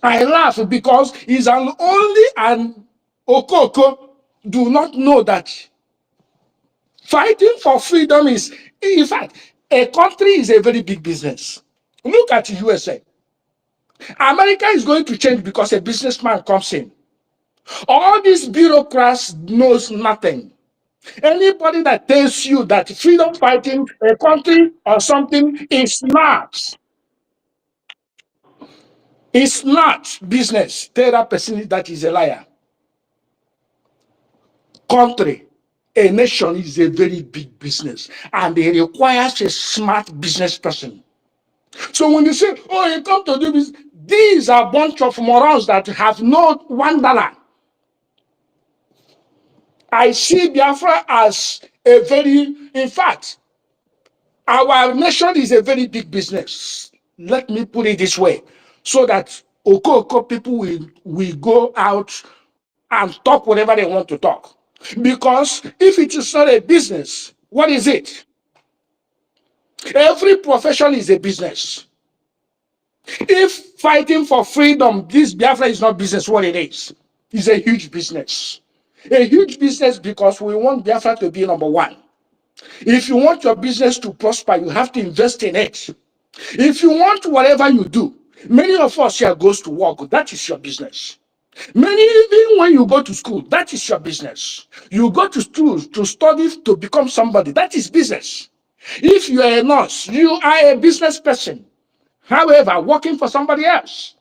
I laugh because he's an only an Okoko do not know that fighting for freedom is, in fact, a country is a very big business. Look at the USA. America is going to change because a businessman comes in. All these bureaucrats knows nothing. Anybody that tells you that freedom fighting a country or something is not business. Tell that person that is a liar. Country. A nation is a very big business and it requires a smart business person. So when you say, oh, you come to do this, these are a bunch of morons that have no $1. I see Biafra as a very, in fact, our nation is a very big business. Let me put it this way, so that Oko people will go out and talk whatever they want to talk. Because if it is not a business, what is it? Every profession is a business. If fighting for freedom, this Biafra is not business, what it is? It's a huge business. A huge business because we want Biafra to be number one. If you want your business to prosper, you have to invest in it. If you want whatever you do, many of us here goes to work, that is your business. Many, even when you go to school, that is your business. You go to school to study to become somebody, that is business. If you are a nurse, you are a business person. However, working for somebody else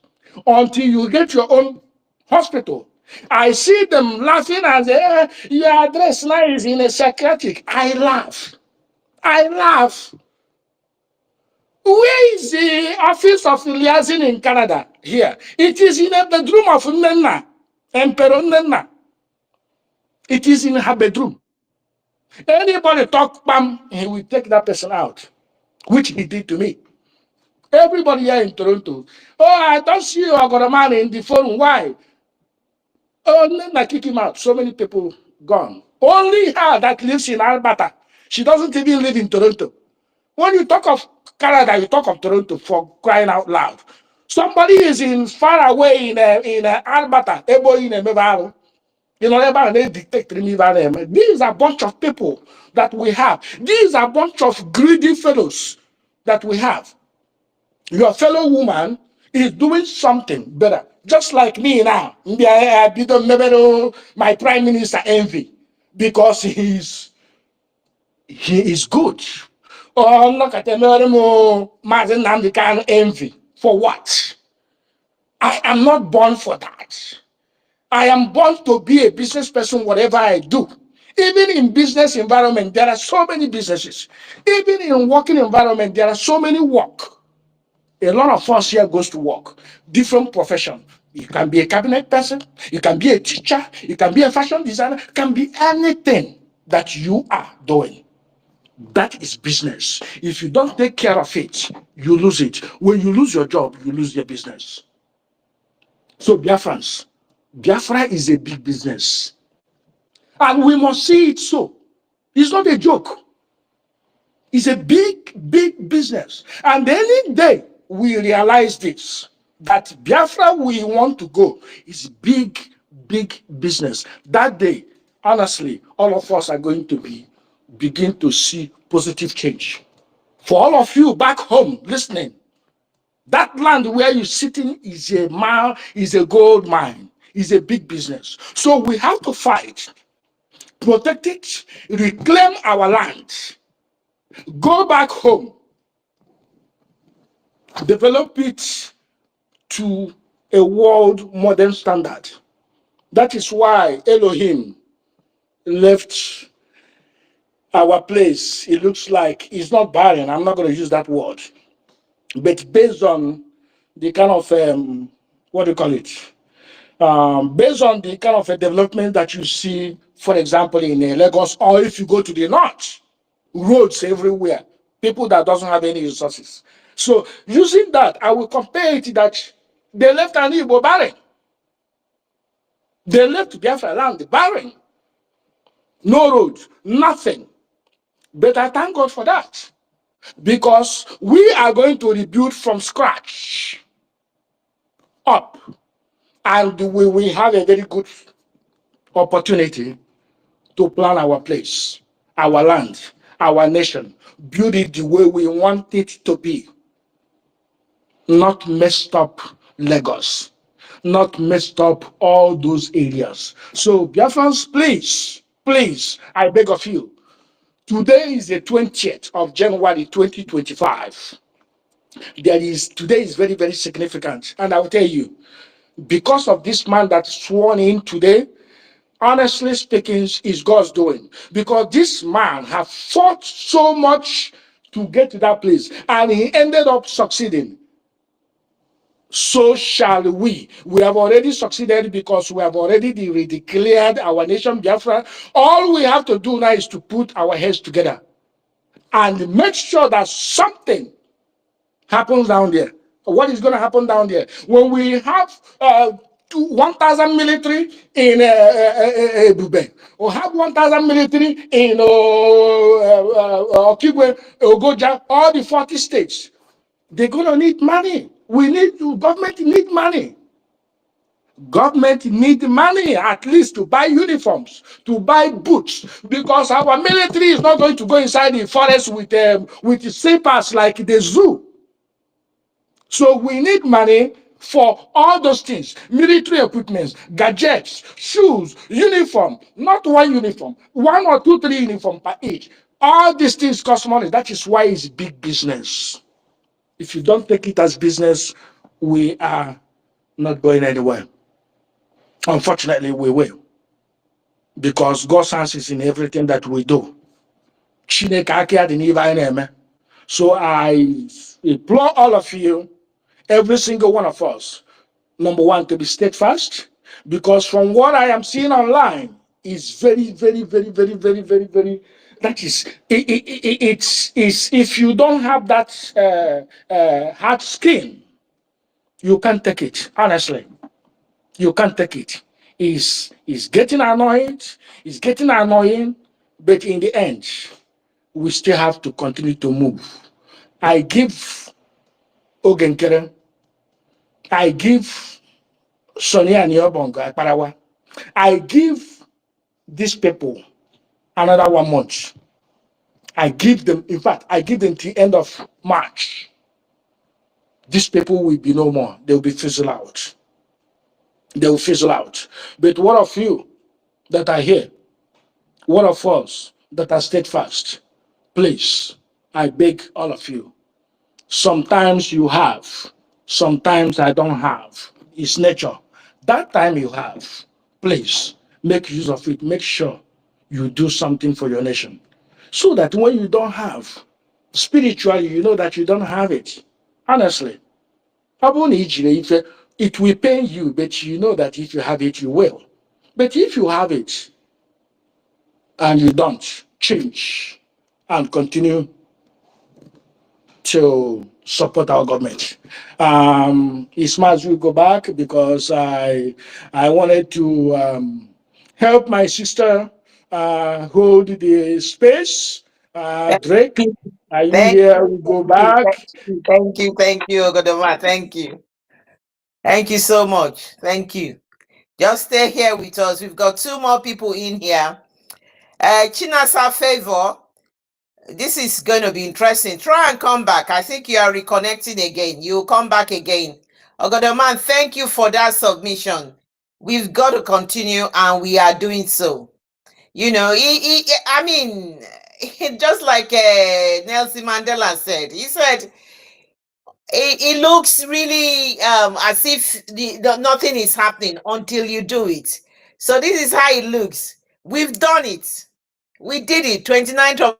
until you get your own hospital. I see them laughing and say, your address now is in a psychiatric. I laugh. I laugh. Where is the office of liaison in Canada? Here. It is in a bedroom of Nena, Emperor Nena. It is in her bedroom. Anybody talk, bam, he will take that person out, which he did to me. Everybody here in Toronto. Oh, I don't see your man in the phone. Why? Oh, Nena kick him out. So many people gone. Only her that lives in Alberta. She doesn't even live in Toronto. When you talk of Canada, you talk of Toronto, for crying out loud. Somebody is in far away in Alberta, ebo in Mevaro. You know, they dictate me. These are a bunch of people that we have. These are a bunch of greedy fellows that we have. Your fellow woman is doing something better. Just like me now. My prime minister envy because he is good. Oh, look at the Martin Namdekan envy. For what? I am not born for that. I am born to be a business person, whatever I do. Even in business environment, there are so many businesses. Even in working environment, there are so many work. A lot of us here goes to work, different profession. You can be a cabinet person, you can be a teacher, you can be a fashion designer, can be anything that you are doing. That is business. If you don't take care of it, you lose it. When you lose your job, you lose your business. So Biafrans, Biafra is a big business. And we must see it so. It's not a joke. It's a big, big business. And any day we realize this, that Biafra we want to go is big, big business. That day, honestly, all of us are going to begin to see positive change. For all of you back home listening, that land where you're sitting is a gold mine, is a big business. So we have to fight, protect it, reclaim our land, go back home, develop it to a world modern standard. That is why Elohim left our place. It looks like it's not barren. I'm not going to use that word. But based on the kind of, what do you call it? Based on the kind of a development that you see, for example, in Lagos, or if you go to the north, roads everywhere, people that doesn't have any resources. So using that, I will compare it that they left an Igbo barren. They left Biafra land barren. No road, nothing. But I thank God for that. Because we are going to rebuild from scratch up. And we will have a very good opportunity to plan our place, our land, our nation, build it the way we want it to be. Not messed up Lagos, not messed up all those areas. So, Biafrans, please, please, I beg of you, today is the 20th of January 2025. Today is very, very significant. And I will tell you, because of this man that's sworn in today, honestly speaking, is God's doing, because this man have fought so much to get to that place, and he ended up succeeding. So shall we. We have already succeeded because we have already declared our nation Biafra. All we have to do now is to put our heads together and make sure that something happens down there. What is going to happen down there? When we have 1,000 military in Ebube, or have 1,000 military in Okigwe, Ogoja, all the 40 states, they're going to need money. Government need money. Government need money at least to buy uniforms, to buy boots, because our military is not going to go inside the forest with slippers like the zoo. So we need money for all those things: military equipments, gadgets, shoes, uniform, not one uniform, one or two, three uniform per each. All these things cost money. That is why it's big business. If you don't take it as business, we are not going anywhere. Unfortunately, we will, because God's hands is in everything that we do. Chineke aka dị n'ihe anyị na-eme. So I implore all of you, every single one of us, number one, to be steadfast, because from what I am seeing online is very, very, very, very, very, very, very. That is, it's if you don't have that hard skin, you can't take it. Honestly, you can't take it. Is getting annoyed. It's getting annoying, but in the end, we still have to continue to move. I give Oge Nkere, I give Sonia Niobongo Akparawa, I give these people another 1 month. I give them, in fact, I give them till end of March. These people will be no more. They will be fizzled out. They will fizzle out. But what of you that are here? What of us that are steadfast? Please, I beg all of you. Sometimes you have, sometimes I don't have. It's nature. That time you have, please make use of it. Make sure you do something for your nation, so that when you don't have, spiritually, you know that you don't have it. Honestly, it will pain you, but you know that if you have it, you will. But if you have it and you don't, change and continue to support our government. It's much we go back, because I wanted to help my sister hold the space. Thank Drake, you. are you Thank here? you. We go Thank you. back. Thank you. Thank you. Thank you, Ogodoma. Thank you. Thank you so much. Thank you. Just stay here with us. We've got two more people in here. Chinasa Favor, this is going to be interesting. Try and come back. I think you are reconnecting again. You'll come back again. Ogodoman, thank you for that submission. We've got to continue, and we are doing so. You know, I mean, just like Nelson Mandela said, he said, it looks really as if nothing is happening until you do it. So this is how it looks. We've done it. We did it. 29th of